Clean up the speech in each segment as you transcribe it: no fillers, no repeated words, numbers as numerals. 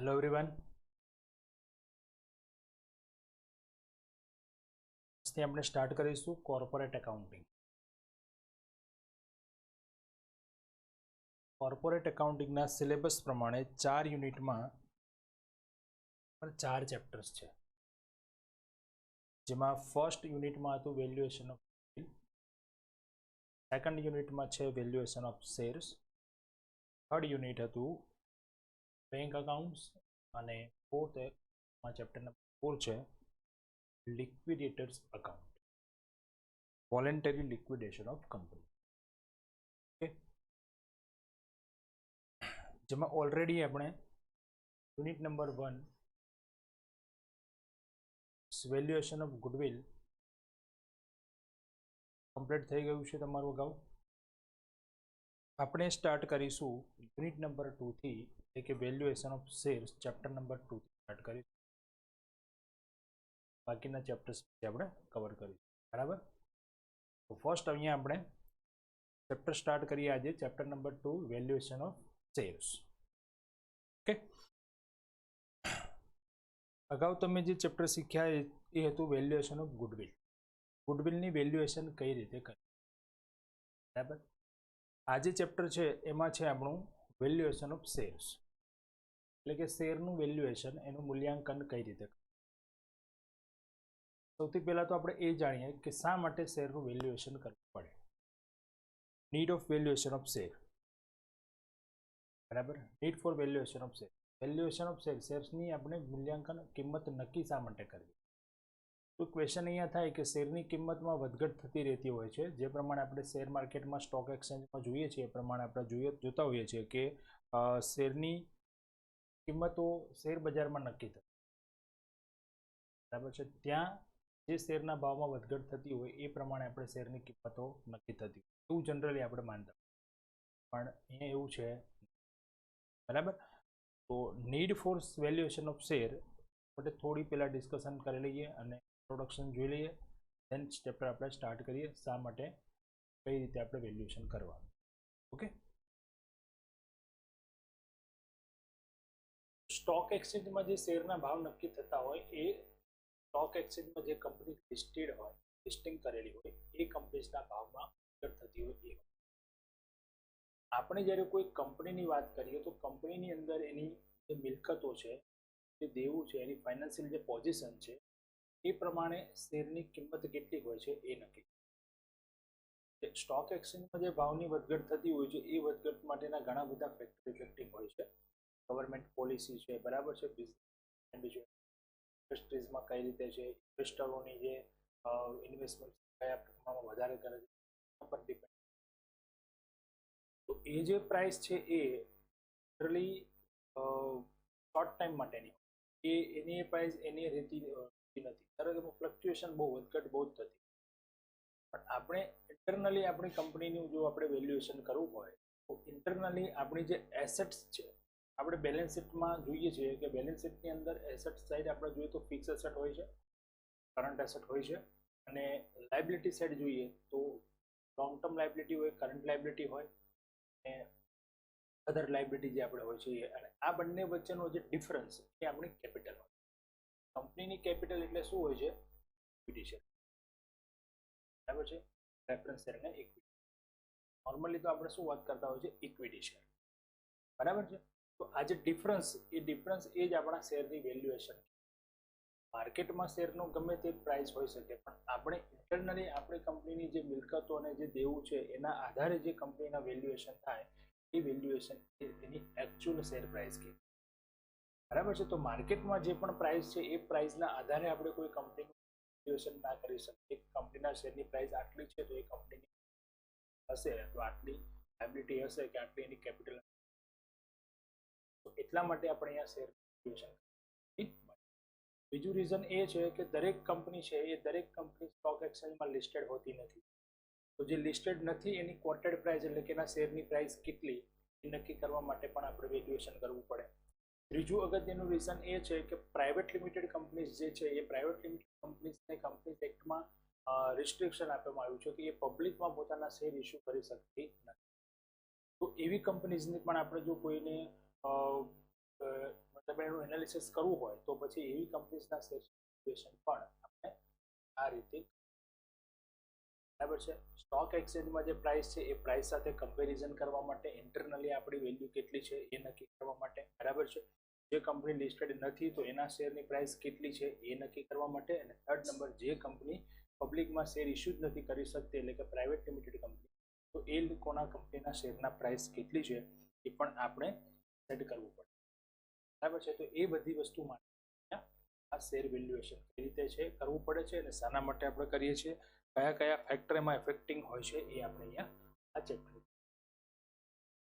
Hello everyone, આજથી આપણે start કરીશું કોર્પોરેટ એકાઉન્ટિંગ. કોર્પોરેટ એકાઉન્ટિંગના સિલેબસ પ્રમાણે 4 યુનિટમાં 4 ચેપ્ટર્સ છે, જેમાં ફર્સ્ટ યુનિટમાં હતું વેલ્યુએશન ઓફ, સેકન્ડ યુનિટમાં છે valuation of shares, third unit હતું બેંક અકાઉન્ટ્સ અને ફોર્થ ચેપ્ટર નંબર 4 છે liquidators account, voluntary liquidation of company. Okay, જેમાં ઓલરેડી આપણે unit number 1 valuation of goodwill complete થઈ ગયું છે તમારું. અગાઉ આપણે સ્ટાર્ટ કરીશું યુનિટ નંબર 2 થી, એટલે કે valuation of shares chapter number 2 થી સ્ટાર્ટ કરીશું. બાકીના ચેપ્ટર્સ આપણે કવર કરીશું. બરાબર, તો ફર્સ્ટ અહીંયા આપણે ચેપ્ટર સ્ટાર્ટ કરીએ આજે, chapter number 2 valuation of shares. Okay, અગાઉ તમે જે ચેપ્ટર શીખ્યા એ હતું વેલ્યુએશન ઓફ ગુડવિલ. ગુડવિલની વેલ્યુએશન કઈ રીતે કરવી. બરાબર, આ જે ચેપ્ટર છે એમાં છે આપણું વેલ્યુએશન ઓફ શેર્સ, એટલે કે શેરનું વેલ્યુએશન, એનું મૂલ્યાંકન કઈ રીતે કરવું. સૌથી પહેલા તો આપણે એ જાણીએ કે શા માટે શેરનું વેલ્યુએશન કરવું પડે. Need of valuation of share. બરાબર, need for valuation of share. Valuation of share, શેર્સની આપણે મૂલ્યાંકન કિંમત નક્કી શા માટે કરવી. તો ક્વેશ્ચન અહીંયા થાય કે શેરની કિંમતમાં વધઘટ થતી રહેતી હોય છે, જે પ્રમાણે આપણે શેર માર્કેટમાં સ્ટોક એક્સચેન્જમાં જોઈએ છીએ એ પ્રમાણે આપણે જોતા હોઈએ છીએ કે શેરની કિંમતો શેર બજારમાં નક્કી થતી. બરાબર છે, ત્યાં જે શેરના ભાવમાં વધઘટ થતી હોય એ પ્રમાણે આપણે શેરની કિંમતો નક્કી થતી હોય એવું જનરલી આપણે માનતા, પણ અહીંયા એવું છે. બરાબર, તો need for valuation of share માટે થોડી પહેલાં ડિસ્કશન કરી લઈએ અને ઇન્ટ્રોડક્શન જોઈ લઈએ, દેન ચેપ્ટર આપણે સ્ટાર્ટ કરીએ શા માટે, કઈ રીતે આપણે વેલ્યુએશન કરવાનું. ઓકે, સ્ટોક એક્સચેન્જમાં જે શેરના ભાવ નક્કી થતા હોય એ સ્ટોક એક્સચેન્જમાં જે કંપની લિસ્ટેડ હોય, લિસ્ટિંગ કરેલી હોય એ કંપનીના ભાવમાં વધઘટ થતી હોય એ. આપણે જ્યારે કોઈ કંપનીની વાત કરીએ તો કંપનીની અંદર એની જે મિલકતો છે, જે દેવું છે, એની ફાઇનાન્શિયલ જે પોઝિશન છે એ પ્રમાણે શેરની કિંમત કેટલી હોય છે એ નક્કી. સ્ટોક એક્સચેન્જમાં જે ભાવની વધઘટ થતી હોય છે એ વધઘટ માટેના ઘણા બધા ફેક્ટર ઇફેક્ટિવ હોય છે. ગવર્મેન્ટ પોલિસી છે, બરાબર છે, બિઝનેસ ઇન્ડસ્ટ્રીઝમાં કઈ રીતે છે, ઇન્વેસ્ટરોની જે ઇન્વેસ્ટમેન્ટ કયા પ્રમાણમાં વધારે કરે છે પર ડિપેન્ડ. તો એ જે પ્રાઇસ છે એ જનરલી શોર્ટ ટાઈમ માટેની એની એ પ્રાઇસ એની રહેતી નથી, તરત એનું ફ્લક્ચ્યુએશન બહુ વધઘટ બહુ જ થતી. પણ આપણે ઇન્ટરનલી આપણી કંપનીનું જો આપણે વેલ્યુએશન કરવું હોય તો ઇન્ટરનલી આપણી જે એસેટ્સ છે, આપણે બેલેન્સ શીટમાં જોઈએ છીએ કે બેલેન્સ શીટની અંદર એસેટ સાઇડ આપણે જોઈએ તો ફિક્સ એસેટ હોય છે, કરંટ એસેટ હોય છે, અને લાયબિલિટી સાઇડ જોઈએ તો લોંગ ટર્મ લાયબિલિટી હોય, કરંટ લાયબિલિટી હોય અને અધર લાયબિલિટી જે આપણે હોય છે. અને આ બંને વચ્ચેનો જે ડિફરન્સ એ આપણી કેપિટલ હોય. કંપનીની કેપિટલ એટલે શું હોય છે? Equity share. બરાબર છે, રેફરન્સ શેર અને ઇક્વિટી. નોર્મલી તો આપણે શું વાત કરતા હોય છે? Equity share. બરાબર છે, તો આ જે ડિફરન્સ એ જ આપણા શેરની વેલ્યુએશન. માર્કેટમાં શેરનો ગમે તે પ્રાઇસ હોઈ શકે, પણ આપણે ઇન્ટરનલી આપણી કંપનીની જે મિલકતો અને જે દેવું છે એના આધારે જે કંપનીના વેલ્યુએશન થાય એ વેલ્યુએશન એની એકચ્યુઅલ શેર પ્રાઇસ કે. બરાબર છે, તો માર્કેટમાં જે પણ પ્રાઇસ છે એ પ્રાઇસના આધારે આપણે કોઈ કંપનીનું વેલ્યુએશન ના કરી શકીએ. કંપનીના શેરની પ્રાઇસ આટલી છે તો એ કંપનીની હશે તો આટલી લાયબિલિટી હશે કે આટલી એની કેપિટલ. તો એટલા માટે આપણે અહીંયા શેર વેલ્યુએશન. બીજું રીઝન એ છે કે દરેક કંપની છે એ દરેક કંપની સ્ટોક એક્સચેન્જમાં લિસ્ટેડ હોતી નથી. તો જે લિસ્ટેડ નથી એની કોટેડ પ્રાઇસ એટલે કે એના શેરની પ્રાઇસ કેટલી એ નક્કી કરવા માટે પણ આપણે વેલ્યુએશન કરવું પડે. ત્રીજું અગત્યનું રીઝન એ છે કે પ્રાઇવેટ લિમિટેડ કંપનીઝ જે છે એ પ્રાઇવેટ લિમિટેડ કંપનીઝને કંપનીઝ એક્ટમાં રિસ્ટ્રિક્શન આપવામાં આવ્યું છે કે એ પબ્લિકમાં પોતાના શેર ઇસ્યુ કરી શકતી નથી. તો એવી કંપનીઝને પણ આપણે જો કોઈને મતલબ એનું એનાલિસિસ કરવું હોય તો પછી એવી કંપનીઝના શેર વેલ્યુએશન પણ આપણે આ રીતે, બરાબર છે. સ્ટોક એક્સચેન્જમાં જે પ્રાઇસ છે એ પ્રાઇસ સાથે કમ્પેરિઝન કરવા માટે, ઇન્ટરનલી આપણી વેલ્યુ કેટલી છે એ નક્કી કરવા માટે, બરાબર છે. જે કંપની લિસ્ટેડ નથી તો એના શેરની પ્રાઇસ કેટલી છે એ નક્કી કરવા માટે. અને થર્ડ નંબર, જે કંપની પબ્લિકમાં શેર ઇસ્યુ જ નથી કરી શકતી, એટલે કે પ્રાઇવેટ લિમિટેડ કંપની, તો એ લોકોના કંપનીના શેરના પ્રાઇસ કેટલી છે એ પણ આપણે સેટ કરવું પડે, બરાબર છે. તો એ બધી વસ્તુ માટે આ શેર વેલ્યુએશન કઈ રીતે છે કરવું પડે છે અને શાના માટે આપણે કરીએ છીએ, કયા કયા ફેક્ટર એમાં ઇફેક્ટિંગ હોય છે એ આપણે અહીંયા આ ચેપ્ટર,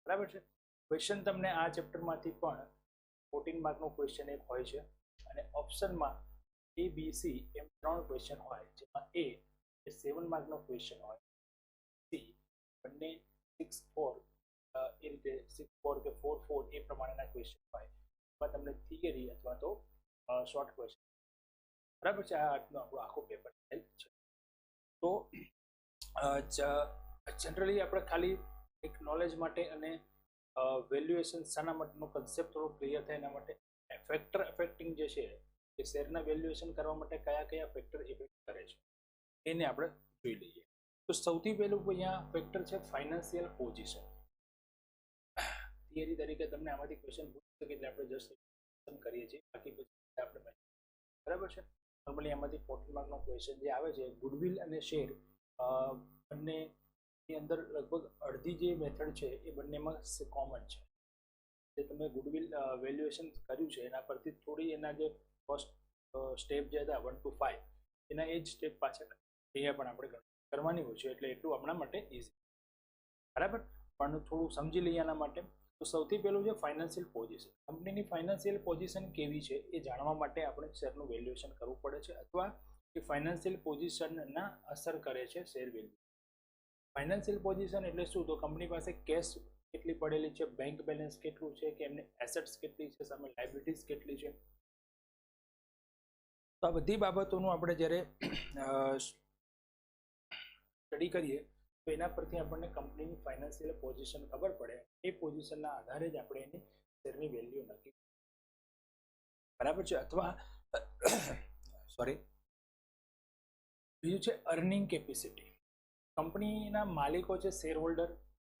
બરાબર છે. ક્વેશ્ચન તમને આ ચેપ્ટરમાંથી પણ 14 માર્કનો ક્વેશ્ચન એક હોય છે અને ઓપ્શનમાં A, B, C એમ 3 ક્વેશ્ચન હોય, જેમાં A એ 7 માર્કનો ક્વેશ્ચન હોય, C બંને 6, 4 એ રીતે 6, 4 કે 4, 4 એ પ્રમાણેના ક્વેશ્ચન હોય. એમાં તમને થિયરી અથવા તો શોર્ટ ક્વેશ્ચન, બરાબર છે. આ આજનો આપણો આખો પેપર છે. તો જનરલી આપણે ખાલી એક નોલેજ માટે અને વેલ્યુએશન શાના માટેનો કન્સેપ્ટ થોડો ક્લિયર થાય એના માટે ફેક્ટર ઇફેક્ટિંગ જે છે એ શેરના વેલ્યુએશન કરવા માટે કયા કયા ફેક્ટર ઇફેક્ટ કરે છે એને આપણે જોઈ લઈએ. તો સૌથી પહેલું અહીંયા ફેક્ટર છે ફાઇનાન્શિયલ પોઝિશન. થિયરી તરીકે તમને આમાંથી ક્વેશ્ચન પૂછી શકે એટલે આપણે જસ્ટ કરીએ છીએ, બાકી પછી આપણે, બરાબર છે. નોર્મલી આમાંથી 14 માર્કનો ક્વેશ્ચન જે આવે છે, ગુડવિલ અને શેર બંનેની અંદર લગભગ અડધી જે મેથડ છે એ બંનેમાં કોમન છે. જે તમે ગુડવિલ વેલ્યુએશન કર્યું છે એના પરથી થોડી એના જે ફર્સ્ટ સ્ટેપ જે હતા 1 to 5 એના એ જ સ્ટેપ પાછળ અહીંયા પણ આપણે કરવાની હોય છે, એટલે એટલું આપણા માટે ઇઝી, બરાબર. પણ થોડું સમજી લઈએ આના માટે. તો સૌથી પહેલું છે ફાઇનાન્શિયલ પોઝિશન. કંપનીની ફાઇનાન્શિયલ પોઝિશન કેવી છે એ જાણવા માટે આપણે શેરનું વેલ્યુએશન કરવું પડે છે, અથવા એ ફાઇનાન્શિયલ પોઝિશનના અસર કરે છે શેર વેલ્યુ. ફાઇનાન્શિયલ પોઝિશન એટલે શું? તો કંપની પાસે કેશ કેટલી પડેલી છે, બેંક બેલેન્સ કેટલું છે, કે એમને એસેટ્સ કેટલી છે, સામે લાયબિલિટીઝ કેટલી છે. તો આ બધી બાબતોનું આપણે જ્યારે સ્ટડી કરીએ તો એના પરથી આપણને કંપનીની ફાઇનાન્શિયલ પોઝિશન ખબર પડે. એ પોઝિશનના આધારે જ આપણે એની શેરની વેલ્યુ નક્કી, બરાબર છે. અથવા સોરી, બીજું છે અર્નિંગ કેપેસિટી. કંપનીના માલિકો છે શેર હોલ્ડર.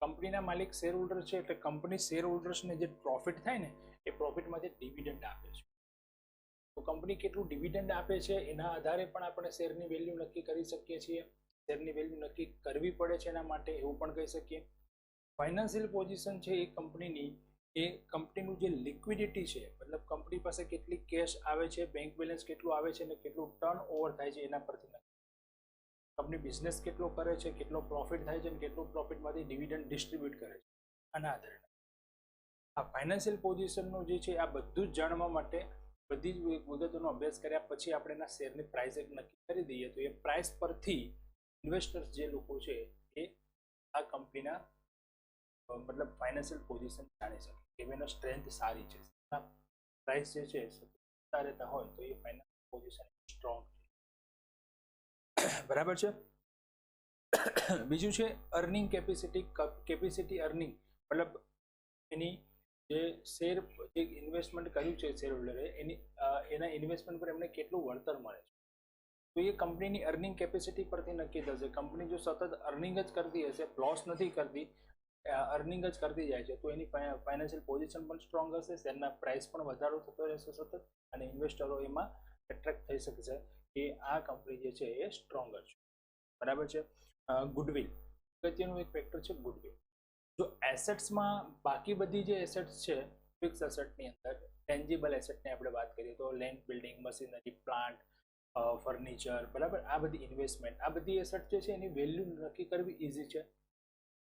કંપનીના માલિક શેર હોલ્ડર છે એટલે કંપની શેર હોલ્ડર્સને જે પ્રોફિટ થાય ને એ પ્રોફિટમાંથી ડિવિડન્ડ આપે છે. તો કંપની કેટલું ડિવિડન્ડ આપે છે એના આધારે પણ આપણે શેરની વેલ્યુ નક્કી કરી શકીએ છીએ. શેરની વેલ્યુ નક્કી કરવી પડે છે એના માટે, એવું પણ કહી શકીએ. ફાઇનાન્શિયલ પોઝિશન છે એ કંપનીની, એ કંપનીનું જે લિક્વિડિટી છે, મતલબ કંપની પાસે કેટલી કેશ આવે છે, બેંક બેલેન્સ કેટલું આવે છે અને કેટલું ટર્ન ઓવર થાય છે એના પરથી નક્કી. કંપની બિઝનેસ કેટલો કરે છે, કેટલો પ્રોફિટ થાય છે અને કેટલું પ્રોફિટમાંથી ડિવિડન્ડ ડિસ્ટ્રીબ્યુટ કરે છે આના આધારે. આ ફાઇનાન્શિયલ પોઝિશનનું જે છે આ બધું જ જાણવા માટે બધી જ વિગતોનો અભ્યાસ કર્યા પછી આપણે એના શેરની પ્રાઇસ એક નક્કી કરી દઈએ તો એ પ્રાઇસ પરથી ઇન્વેસ્ટર્સ જે લોકો છે એ આ કંપનીના મતલબ ફાઇનાન્શિયલ પોઝિશન જાણી શકે કે એનો સ્ટ્રેન્થ સારી છે. પ્રાઇસ જે છે સતત રહેતા હોય તો એ ફાઇનાન્શિયલ પોઝિશન સ્ટ્રોંગ છે, બરાબર છે. બીજું છે અર્નિંગ કેપેસિટી અર્નિંગ, મતલબ એની જે શેર જે ઇન્વેસ્ટમેન્ટ કર્યું છે શેર હોલ્ડરે એના ઇન્વેસ્ટમેન્ટ પર એમને કેટલું વળતર મળે છે. તો એ કંપનીની અર્નિંગ કેપેસિટી પરથી નક્કી થશે. કંપની જો સતત અર્નિંગ જ કરતી હશે, લોસ નથી કરતી, અર્નિંગ જ કરતી જાય છે, તો એની ફાઇનાન્શિયલ પોઝિશન પણ સ્ટ્રોંગ હશે, શેરના પ્રાઇસ પણ વધારો થતો રહેશે સતત, અને ઇન્વેસ્ટરો એમાં એટ્રેક્ટ થઈ શકશે કે આ કંપની જે છે એ સ્ટ્રોંગર છે, બરાબર છે. ગુડવિલ અગત્યનું એક ફેક્ટર છે ગુડવિલ. જો એસેટ્સમાં બાકી બધી જે એસેટ્સ છે ફિક્સ એસેટની અંદર ટેન્જિબલ એસેટની આપણે વાત કરીએ તો land, building, machinery, plant, furniture, બરાબર, આ બધી ઇન્વેસ્ટમેન્ટ, આ બધી એસેટ જે છે એની વેલ્યુ નક્કી કરવી ઇઝી છે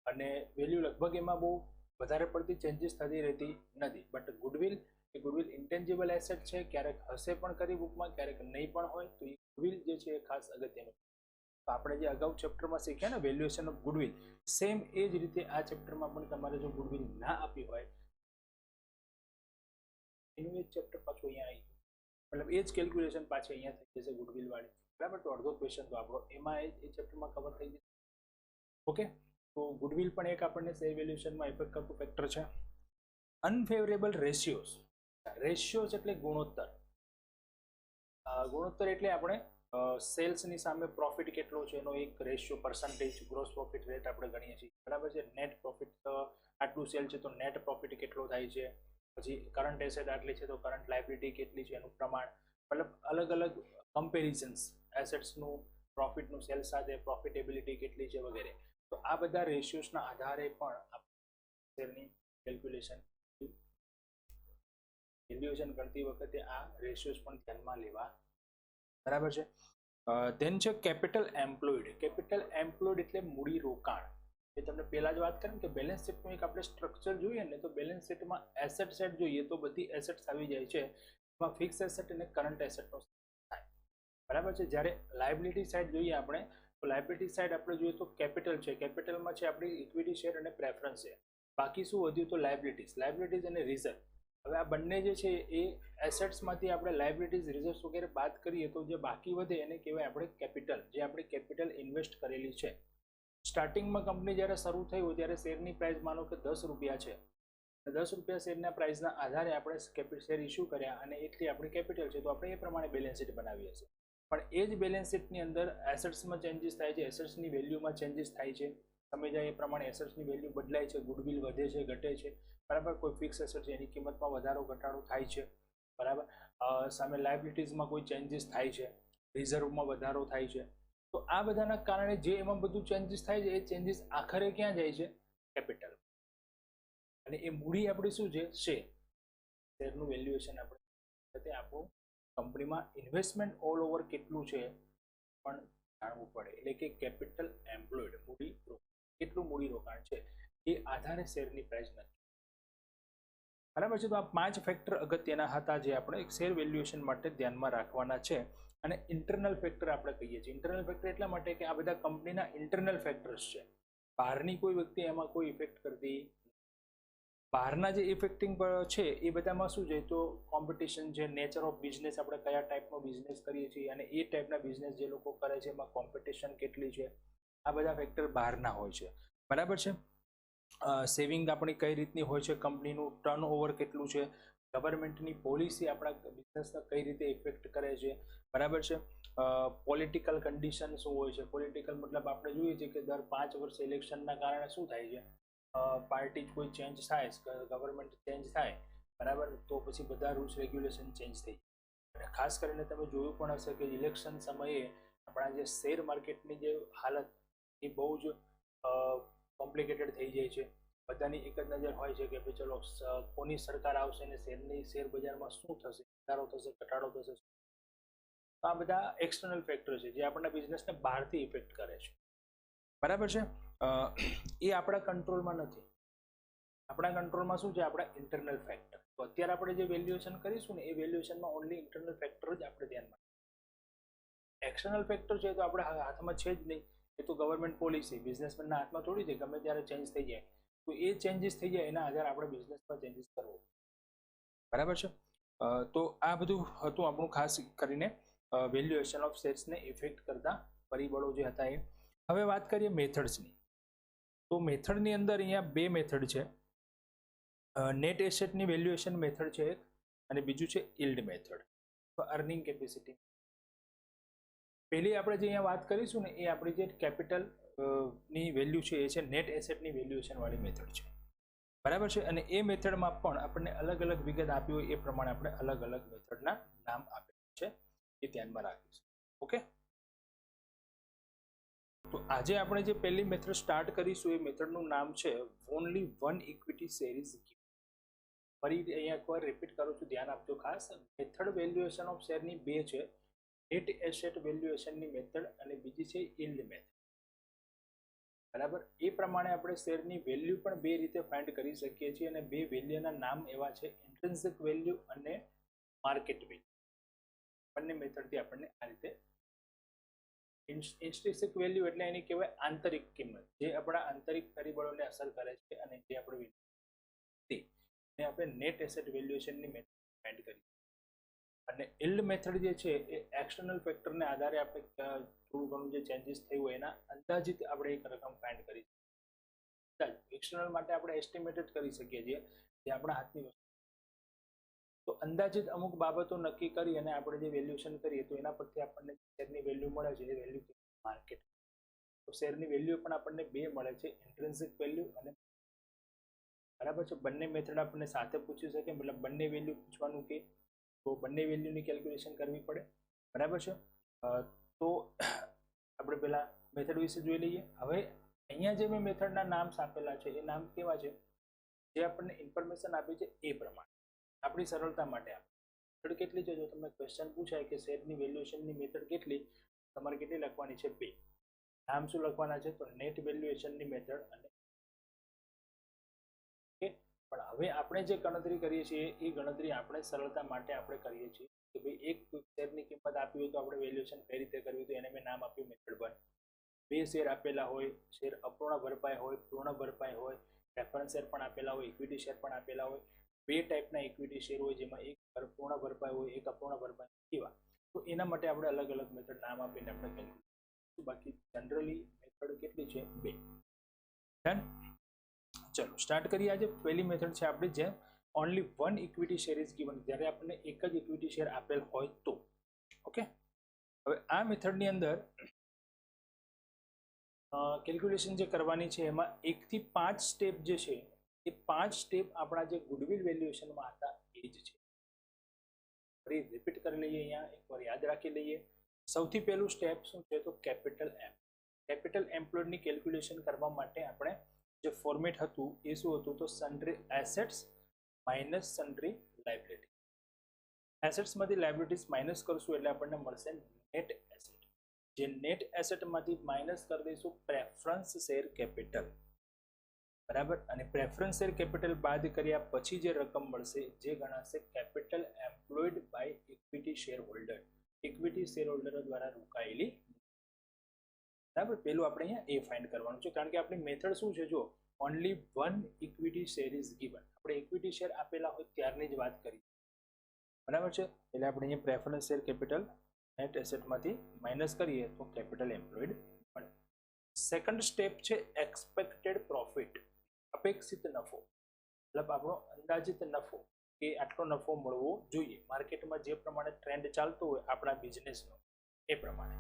અને વેલ્યુ લગભગ એમાં બહુ વધારે પડતી ચેન્જીસ થતી રહેતી નથી. બટ ગુડવિલ ઇન્ટેન્જિબલ એસેટ છે, ક્યારેક હશે પણ કરી બુકમાં, ક્યારેક નહીં પણ હોય, તો એ ગુડવિલ જે છે એ ખાસ અગત્યનું. તો આપણે જે અગાઉ ચેપ્ટરમાં શીખ્યા ને વેલ્યુએશન ઓફ ગુડવિલ, સેમ એ જ રીતે આ ચેપ્ટરમાં પણ તમારે જો ગુડવિલ ના આપી હોય એનું એ ચેપ્ટર પાછું અહીંયા આવી ગયું, મતલબ એ જ કેલ્ક્યુલેશન પાછી અહીંયા થઈ જશે ગુડવિલ વાળી, બરાબર. તો અડધો ક્વેશ્ચન તો આપણો એમાં એ ચેપ્ટરમાં કવર થઈ જશે. ઓકે, તો ગુડવિલ પણ એક આપણને શેર વેલ્યુએશનમાં ઇફેક્ટ કરતું ફેક્ટર છે. અનફેવરેબલ રેશિયોઝ, રેશિયોઝ એટલે ગુણોત્તર. ગુણોત્તર એટલે આપણે સેલ્સની સામે પ્રોફિટ કેટલો છે એનો એક ratio, percentage, gross profit rate આપણે ગણીએ છીએ, બરાબર છે. નેટ પ્રોફિટ આટલું સેલ છે તો નેટ પ્રોફિટ કેટલો થાય છે, પછી કરંટ એસેટ આટલી છે તો કરંટ લાયબિલિટી કેટલી છે એનું પ્રમાણ, મતલબ અલગ અલગ કમ્પેરિઝન્સ, એસેટ્સનું પ્રોફિટનું સેલ્સ સાથે પ્રોફિટેબિલિટી કેટલી છે વગેરે. તો આ બધા રેશિયોઝના આધારે પણ શેરની વેલ્યુએશન કરતી વખતે આ રેશિયોઝ પણ ધ્યાનમાં લેવા, બરાબર છે. ધેન છે કેપિટલ એમ્પ્લોયડ. કેપિટલ એમ્પ્લોયડ એટલે મૂડી રોકાણ. એ તમને પહેલા જ વાત કરી કે બેલેન્સ શીટનું એક આપણે સ્ટ્રક્ચર જોઈએ ને, તો બેલેન્સ શીટમાં એસેટ સાઇડ જોઈએ તો બધી એસેટ્સ આવી જાય છે. એમાં ફિક્સ એસેટ અને કરંટ એસેટનો થાય, બરાબર છે. જ્યારે લાયબિલિટી સાઇડ જોઈએ આપણે, તો લાયબિલિટી સાઇડ આપણે જોઈએ તો કેપિટલ છે, કેપિટલમાં છે આપણી ઇક્વિટી શેર અને પ્રેફરન્સ છે. બાકી શું વધ્યું તો લાયબિલિટીઝ અને રિઝર્વ. હવે આ બંને જે છે એ એસેટ્સમાંથી આપણે લાયબિલિટીઝ, રિઝર્વ્સ વગેરે બાદ કરીએ તો જે બાકી વધે એને કહેવાય આપણે કેપિટલ, જે આપણે કેપિટલ ઇન્વેસ્ટ કરેલી છે. સ્ટાર્ટિંગમાં કંપની જ્યારે શરૂ થઈ હોય ત્યારે શેરની પ્રાઇસ માનો કે 10 રૂપિયા છે, 10 રૂપિયા શેરના પ્રાઇસના આધારે આપણે શેર ઇસ્યુ કર્યા અને એટલી આપણી કેપિટલ છે, તો આપણે એ પ્રમાણે બેલેન્સ શીટ બનાવીએ છીએ. પણ એ જ બેલેન્સ શીટની અંદર એસેટ્સમાં ચેન્જીસ થાય છે, એસેટ્સની વેલ્યુમાં ચેન્જીસ થાય છે. તમે જાય એ પ્રમાણે એસેટ્સની વેલ્યુ બદલાય છે, ગુડવિલ વધે છે, ઘટે છે, બરાબર. કોઈ ફિક્સ એસેટ છે એની કિંમતમાં વધારો ઘટાડો થાય છે, બરાબર. સામે લાયબિલિટીઝમાં કોઈ ચેન્જીસ થાય છે, રિઝર્વમાં વધારો થાય છે. તો આ બધાના કારણે જે એમાં બધું ચેન્જીસ થાય છે એ ચેન્જીસ આખરે ક્યાં જાય છે, કેપિટલ. અને એ મૂડી આપણી શું છે, શેરનું વેલ્યુએશન આપણે આપણું કંપનીમાં ઇન્વેસ્ટમેન્ટ ઓલ ઓવર કેટલું છે પણ જાણવું પડે. એટલે કે કેપિટલ એમ્પ્લોયડ, મૂડી કેટલું મૂડી રોકાણ છે એ આધારે શેરની પ્રાઇસ નક્કી, બરાબર છે. તો આ 5 ફેક્ટર અગત્યના હતા જે આપણે એક શેર વેલ્યુએશન માટે ધ્યાનમાં રાખવાના છે. અને ઇન્ટરનલ ફેક્ટર આપણે કહીએ છીએ. ઇન્ટરનલ ફેક્ટર એટલા માટે કે આ બધા કંપનીના ઇન્ટરનલ ફેક્ટર્સ છે, બહારની કોઈ વ્યક્તિ એમાં કોઈ ઇફેક્ટ કરતી. બહારના જે ઇફેક્ટિંગ છે એ બધામાં શું છે તો કોમ્પિટિશન છે, નેચર ઓફ બિઝનેસ, આપણે કયા ટાઈપનો બિઝનેસ કરીએ છીએ અને એ ટાઈપના બિઝનેસ જે લોકો કરે છે એમાં કોમ્પિટિશન કેટલી છે, આ બધા ફેક્ટર બહારના હોય છે, બરાબર છે. સેવિંગ આપણી કઈ રીતની હોય છે, કંપનીનું ટર્નઓવર કેટલું છે, ગવર્મેન્ટની પોલિસી આપણા બિઝનેસને કઈ રીતે ઇફેક્ટ કરે છે, બરાબર છે. પોલિટિકલ કન્ડિશન શું હોય છે, પોલિટિકલ મતલબ આપણે જોઈએ છીએ કે દર 5 વર્ષ ઇલેક્શનના કારણે શું થાય છે, પાર્ટી કોઈ ચેન્જ થાય, ગવર્મેન્ટ ચેન્જ થાય, બરાબર, તો પછી બધા રૂલ્સ રેગ્યુલેશન ચેન્જ થઈ જાય. અને ખાસ કરીને તમે જોયું પણ હશે કે ઇલેક્શન સમયે આપણા જે શેર માર્કેટની જે હાલત એ બહુ જ કોમ્પ્લિકેટેડ થઈ જાય છે. બધાની એક જ નજર હોય છે કે ભાઈ ચલો કોની સરકાર આવશે ને શેર બજારમાં શું થશે, વધારો થશે, ઘટાડો થશે. આ બધા એક્સટર્નલ ફેક્ટર છે જે આપણા બિઝનેસને બહારથી ઇફેક્ટ કરે છે, બરાબર છે. એ આપણા કંટ્રોલમાં નથી. આપણા કંટ્રોલમાં શું છે, આપણા ઇન્ટરનલ ફેક્ટર. તો અત્યારે આપણે જે વેલ્યુએશન કરીશું ને એ વેલ્યુએશનમાં ઓનલી ઇન્ટરનલ ફેક્ટર જ આપણે ધ્યાનમાં. એક્સટર્નલ ફેક્ટર છે તો આપણે હાથમાં છે જ નહીં, એ તો ગવર્મેન્ટ પોલિસી, બિઝનેસમેનના હાથમાં થોડી છે, ગમે ત્યારે ચેન્જ થઈ જાય. તો એ ચેન્જીસ થઈ જાય એના આધારે આપણે બિઝનેસમાં ચેન્જીસ કરવો, બરાબર છે. તો આ બધું હતું આપણું ખાસ કરીને વેલ્યુએશન ઓફ શેર્સને ઇફેક્ટ કરતા પરિબળો જે હતા એ. હવે વાત કરીએ મેથડ્સની. તો મેથડની અંદર અહીંયા 2 મેથડ છે. નેટ એસેટની વેલ્યુએશન મેથડ છે એક, અને બીજું છે યીલ્ડ મેથડ, અર્નિંગ કેપેસિટી. પહેલી આપણે જે અહીંયા વાત કરીશું ને એ આપણી જે કેપિટલ ની વેલ્યુ છે એ છે નેટ એસેટની વેલ્યુએશન વાળી મેથડ છે, બરાબર છે. અને એ મેથડમાં પણ આપણને અલગ અલગ વિગત આપી હોય એ પ્રમાણે આપણે અલગ અલગ મેથડના નામ આપેલા છે, એ ધ્યાનમાં રાખીશું. ઓકે. તો આજે આપણે જે પહેલી મેથડ સ્ટાર્ટ કરીશું એ મેથડનું નામ છે only one equity share is given. ફરી અહીંયા એકવાર રિપીટ કરું છું, ધ્યાન આપજો ખાસ. મેથડ વેલ્યુએશન ઓફ શેરની 2 છે, નેટ એસેટ વેલ્યુએશનની મેથડ અને બીજી છે યીલ્ડ મેથડ, બરાબર. એ પ્રમાણે આપણે શેરની વેલ્યુ પણ 2 રીતે ફાઇન્ડ કરી શકીએ છીએ અને 2 વેલ્યુના નામ એવા છે ઇન્ટ્રિન્સિક વેલ્યુ અને માર્કેટ વેલ્યુ. બંને મેથડથી આપણને આ રીતે. ઇન્ટ્રિન્સિક વેલ્યુ એટલે એની કહેવાય આંતરિક કિંમત, જે આપણા આંતરિક પરિબળોને અસર કરે છે અને જે આપણે નેટ એસેટ વેલ્યુએશનની મેથડ ફાઇન્ડ કરી. અને યીલ્ડ મેથડ જે છે એ એક્સટર્નલ ફેક્ટરને આધારે આપણે થોડું ઘણું જે ચેન્જીસ થયું હોય એના અંદાજિત આપણે એક રકમ ફાઇન્ડ કરી. એક્સટર્નલ માટે આપણે એસ્ટિમેટેડ કરી શકીએ છીએ, જે આપણા હાથની વસ્તુ. તો અંદાજિત અમુક બાબતો નક્કી કરી અને આપણે જે વેલ્યુએશન કરીએ તો એના પરથી આપણને શેરની વેલ્યુ મળે છે, એ વેલ્યુ માર્કેટ. તો શેરની વેલ્યુ પણ આપણને બે મળે છે, ઇન્ટ્રિન્સિક વેલ્યુ અને બરાબર છે. બંને મેથડ આપણને સાથે પૂછી શકે, મતલબ બંને વેલ્યુ પૂછવાનું કે તો બંને વેલ્યુની કેલ્ક્યુલેશન કરવી પડે, બરાબર છે. તો આપણે પહેલા મેથડ વિશે જોઈ લઈએ. હવે અહીંયા જે મેં મેથડના નામ આપેલા છે એ નામ કેવા છે, જે આપણને ઇન્ફોર્મેશન આપી છે એ પ્રમાણે આપણી સરળતા માટે મેથડ કેટલી છે. જો તમને ક્વેશ્ચન પૂછાય કે શેરની વેલ્યુએશનની મેથડ કેટલી, તમારે કેટલી લખવાની છે? બે. નામ શું લખવાના છે? તો નેટ વેલ્યુએશનની મેથડ અને પણ હવે આપણે જે ગણતરી કરીએ છીએ એ ગણતરી આપણે સરળતા માટે આપણે કરીએ છીએ કે ભાઈ એક શેરની કિંમત આપી હોય તો આપણે વેલ્યુએશન કઈ રીતે કરવી, તો એને મેં નામ આપ્યું મેથડ 1. બે શેર આપેલા હોય, શેર અપૂર્ણ ભરપાઈ હોય, પૂર્ણ ભરપાઈ હોય, રેફરન્સ શેર પણ આપેલા હોય, ઇક્વિટી શેર પણ આપેલા હોય, બે ટાઈપના ઇક્વિટી શેર હોય જેમાં એક પૂર્ણ ભરપાઈ હોય, એક અપૂર્ણ ભરપાઈ એવા. તો એના માટે આપણે અલગ અલગ મેથડ નામ આપીને આપણે કેલ્ક્યુલેટ. બાકી જનરલી મેથડ કેટલી છે? બે. ડન. ચલો સ્ટાર્ટ કરીએ. આજે પહેલી મેથડ છે આપણી જે only one equity share is given, જ્યારે આપણને એક જ ઇક્વિટી શેર આપેલ હોય તો. ઓકે, હવે આ મેથડની અંદર કેલ્ક્યુલેશન જે કરવાની છે એમાં 1 થી 5 સ્ટેપ જે છે એ 5 સ્ટેપ આપણા જે ગુડવિલ વેલ્યુએશનમાં હતા એ જ છે. ફરી રિપીટ કરી લઈએ, અહીંયા એકવાર યાદ રાખી લઈએ. સૌથી પહેલું સ્ટેપ શું છે? તો કેપિટલ એમ. કેપિટલ એમ્પ્લોયડની કેલ્ક્યુલેશન કરવા માટે આપણે જે ફોર્મેટ હતું એ શું હતું? તો sundry assets minus sundry liability. એસેટ્સમાંથી લાયબિલિટીઝ માઇનસ કરશું એટલે આપણને મળશે નેટ એસેટ. જે નેટ એસેટમાંથી માઇનસ કરી દઈશું પ્રેફરન્સ શેર કેપિટલ, બરાબર. અને પ્રેફરન્સ શેર કેપિટલ બાદ કર્યા પછી જે રકમ મળશે જે ગણાશે capital employed by equity share holder, equity share holder દ્વારા રોકાયેલી. બરાબર, પેલું આપણે અહીંયા એ ફાઇન્ડ કરવાનું છે, કારણ કે આપણી મેથડ શું છે? જો only one equity share is given, આપણે ઇક્વિટી શેર આપેલા હોય ત્યારની જ વાત કરી, બરાબર છે. એટલે આપણે અહીંયા પ્રેફરન્સ શેર કેપિટલ નેટ એસેટમાંથી માઇનસ કરીએ તો કેપિટલ એમ્પ્લોયડ મળે. સેકન્ડ સ્ટેપ છે એક્સપેક્ટેડ પ્રોફિટ, અપેક્ષિત નફો, મતલબ આપણો અંદાજિત નફો કે આટલો નફો મળવો જોઈએ. માર્કેટમાં જે પ્રમાણે ટ્રેન્ડ ચાલતો હોય આપણા બિઝનેસનો એ પ્રમાણે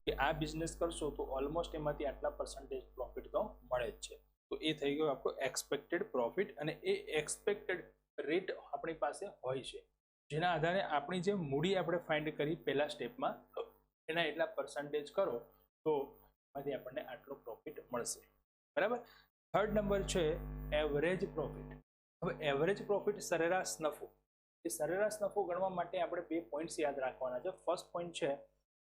કે આ બિઝનેસ કરશો તો ઓલમોસ્ટ એમાંથી આટલા પર્સન્ટેજ પ્રોફિટ તો મળે જ છે. તો એ થઈ ગયો આપણો એક્સપેક્ટેડ પ્રોફિટ, અને એ એક્સપેક્ટેડ રેટ આપણી પાસે હોય છે, જેના આધારે આપણી જે મૂડી આપણે ફાઇન્ડ કરી પહેલા સ્ટેપમાં એના એટલા પર્સન્ટેજ કરો તો એમાંથી આપણને આટલો પ્રોફિટ મળશે, બરાબર. થર્ડ નંબર છે એવરેજ પ્રોફિટ. હવે એવરેજ પ્રોફિટ સરેરાશ નફો. એ સરેરાશ નફો ગણવા માટે આપણે બે પોઈન્ટ્સ યાદ રાખવાના છે. ફર્સ્ટ પોઈન્ટ છે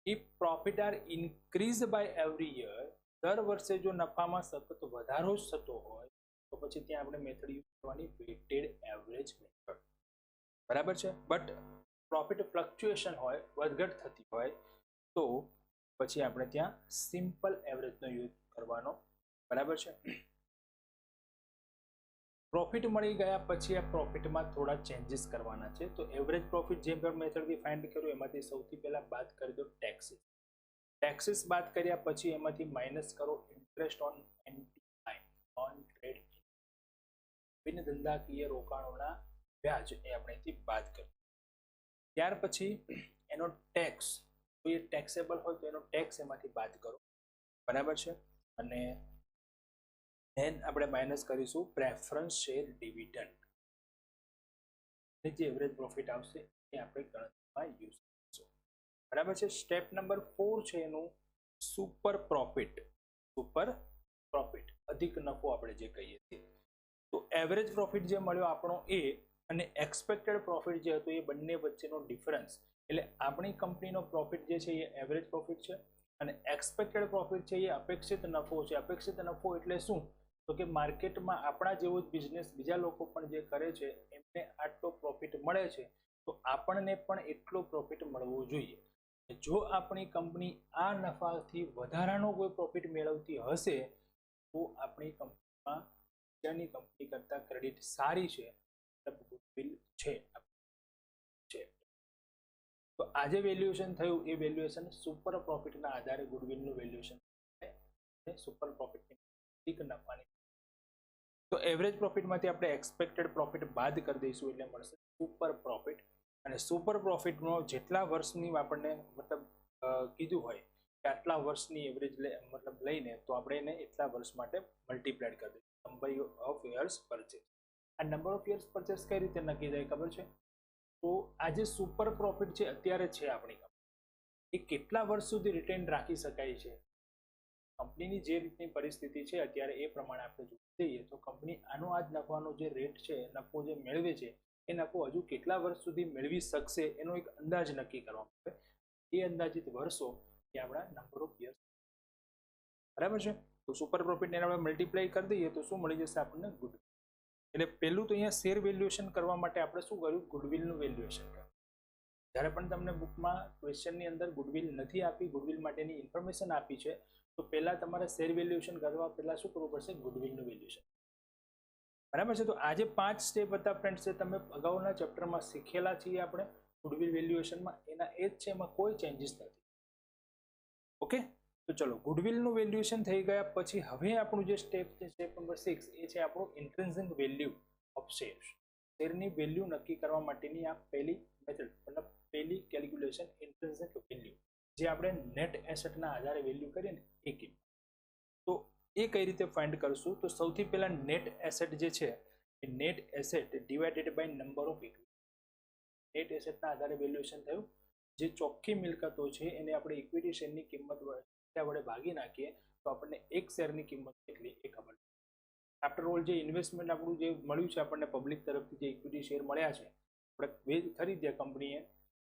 if profit are increase by every year, દર વર્ષે જો નફામાં સતત વધારો જ થતો હોય તો પછી ત્યાં આપણે મેથડ યુઝ કરવાની વેઇટેડ એવરેજ મેથડ, બરાબર છે. બટ પ્રોફિટ ફ્લક્ચ્યુએશન હોય, વધઘટ થતી હોય તો પછી આપણે ત્યાં સિમ્પલ એવરેજનો યુઝ કરવાનો, બરાબર છે. પ્રોફિટ મળી ગયા પછી આ પ્રોફિટમાં થોડા ચેન્જીસ કરવાના છે. તો એવરેજ પ્રોફિટ જે મેથડથી ફાઇન્ડ કર્યું એમાંથી સૌથી પહેલા બાદ કરી દો ટેક્સીસ. ટેક્સીસ બાદ કર્યા પછી એમાંથી માઇનસ કરો ઇન્ટરેસ્ટ ઓન એનટીઆઈ, ઓન ટ્રેડ, બિન ધંધાકીય રોકાણોના વ્યાજ, એ આપણે બાદ કરીએ. ત્યાર પછી એનો ટેક્સ, તો એ ટેક્સેબલ હોય તો એનો ટેક્સ એમાંથી બાદ કરો, બરાબર છે. અને then આપણે માઇનસ કરીશું પ્રેફરન્સ શેર ડિવિડન્ડ, જે એવરેજ પ્રોફિટ આવશે એ આપણે ગણતરીમાં યુઝ કરીશું, બરાબર છે. સ્ટેપ નંબર 4 છે એનું સુપર પ્રોફિટ. સુપર પ્રોફિટ, અધિક નફો આપણે જે કહીએ છીએ. તો એવરેજ પ્રોફિટ જે મળ્યો આપણો એ અને એક્સપેક્ટેડ પ્રોફિટ જે હતું એ બંને વચ્ચેનો ડિફરન્સ, એટલે આપણી કંપનીનો પ્રોફિટ જે છે એ એવરેજ પ્રોફિટ છે અને એક્સપેક્ટેડ પ્રોફિટ છે એ અપેક્ષિત નફો છે. અપેક્ષિત નફો એટલે શું? તો કે માર્કેટમાં આપણા જેવો જ બિઝનેસ બીજા લોકો પણ જે કરે છે એમને આટલો પ્રોફિટ મળે છે તો આપણને પણ એટલો પ્રોફિટ મળવો જોઈએ. જો આપણી કંપની આ નફાથી વધારાનો કોઈ પ્રોફિટ મેળવતી હશે તો આપણી કંપનીમાં બીજાની કંપની કરતાં ક્રેડિટ સારી છે, ગુડવિલ છે. તો આજે વેલ્યુએશન થયું એ વેલ્યુએશન સુપર પ્રોફિટના આધારે ગુડવિલનું વેલ્યુએશન થાય. સુપર પ્રોફિટની અધિક નફાની, તો એવરેજ પ્રોફિટમાંથી આપણે એક્સપેક્ટેડ પ્રોફિટ બાદ કરી દઈશું એટલે મળશે સુપર પ્રોફિટ. અને સુપર પ્રોફિટનો જેટલા વર્ષની આપણને મતલબ કીધું હોય કે આટલા વર્ષની એવરેજ મતલબ લઈને તો આપણે એને એટલા વર્ષ માટે મલ્ટીપ્લાઇડ કરી દઈશું નંબર ઓફ યર્સ પરચેસ. આ નંબર ઓફ યર્સ પરચેસ કઈ રીતે નક્કી થાય ખબર છે? તો આ જે સુપર પ્રોફિટ છે અત્યારે છે આપણી કંપની, એ કેટલા વર્ષ સુધી રિટેન રાખી શકાય છે? કંપનીની જે રીતની પરિસ્થિતિ છે અત્યારે એ પ્રમાણે આપણે જોઈએ તો કંપની આનો આ જ નફાનો જે રેટ છે, નફો જે મેળવે છે એ નફો હજુ કેટલા વર્ષ સુધી મેળવી શકશે એનો એક અંદાજ નક્કી કરવામાં આવે. એ અંદાજિત વર્ષો એ આપણા નંબર ઓફ યર્સ. બરાબર છે? તો સુપર પ્રોફિટને આપણે મલ્ટીપ્લાય કરી દઈએ તો શું મળી જશે આપણને? ગુડવિલ. એટલે પહેલું તો અહીંયા શેર વેલ્યુએશન કરવા માટે આપણે શું કર્યું? ગુડવિલનું વેલ્યુએશન કર્યું. જ્યારે પણ તમને બુકમાં ક્વેશ્ચનની અંદર ગુડવિલ નથી આપી, ગુડવિલ માટેની ઇન્ફોર્મેશન આપી છે, તો પહેલા તમારે શેર વેલ્યુએશન કરવા પહેલા શું કરવું પડશે? ગુડવિલનું વેલ્યુએશન. બરાબર છે? તો આજે 5 સ્ટેપ હતા ફ્રેન્ડ્સ, જે તમે અગાઉના ચેપ્ટરમાં શીખેલા છીએ આપણે ગુડવિલ વેલ્યુએશનમાં, એના એ જ છે, એમાં કોઈ ચેન્જીસ નથી. ઓકે, તો ચલો ગુડવિલનું વેલ્યુએશન થઈ ગયા પછી હવે આપણું જે સ્ટેપ છે, સ્ટેપ નંબર 6, એ છે આપણું ઇન્ટ્રિન્સિક વેલ્યુ ઓફ શેર્સ. શેરની વેલ્યુ નક્કી કરવા માટેની આ પહેલી મેથડ, મતલબ પહેલી કેલ્ક્યુલેશન, ઇન્ટ્રિન્સિક વેલ્યુ, જે આપણે નેટ એસેટના આધારે વેલ્યુ કરીએ ને એ કિંમત. તો એ કઈ રીતે ફાઇન્ડ કરશું? તો સૌથી પહેલા નેટ એસેટ જે છે એ net asset divided by number of equity. નેટ એસેટના આધારે વેલ્યુએશન થયું. જે ચોખ્ખી મિલકતો છે એને આપણે ઇક્વિટી શેરની કિંમત વડે ભાગી નાખીએ તો આપણને એક શેરની કિંમત કેટલી એ ખબર. આફ્ટર ઓલ જે ઇન્વેસ્ટમેન્ટ આપણું જે મળ્યું છે આપણને પબ્લિક તરફથી, જે ઇક્વિટી શેર મળ્યા છે, આપણે ખરીદ્યા કંપનીએ,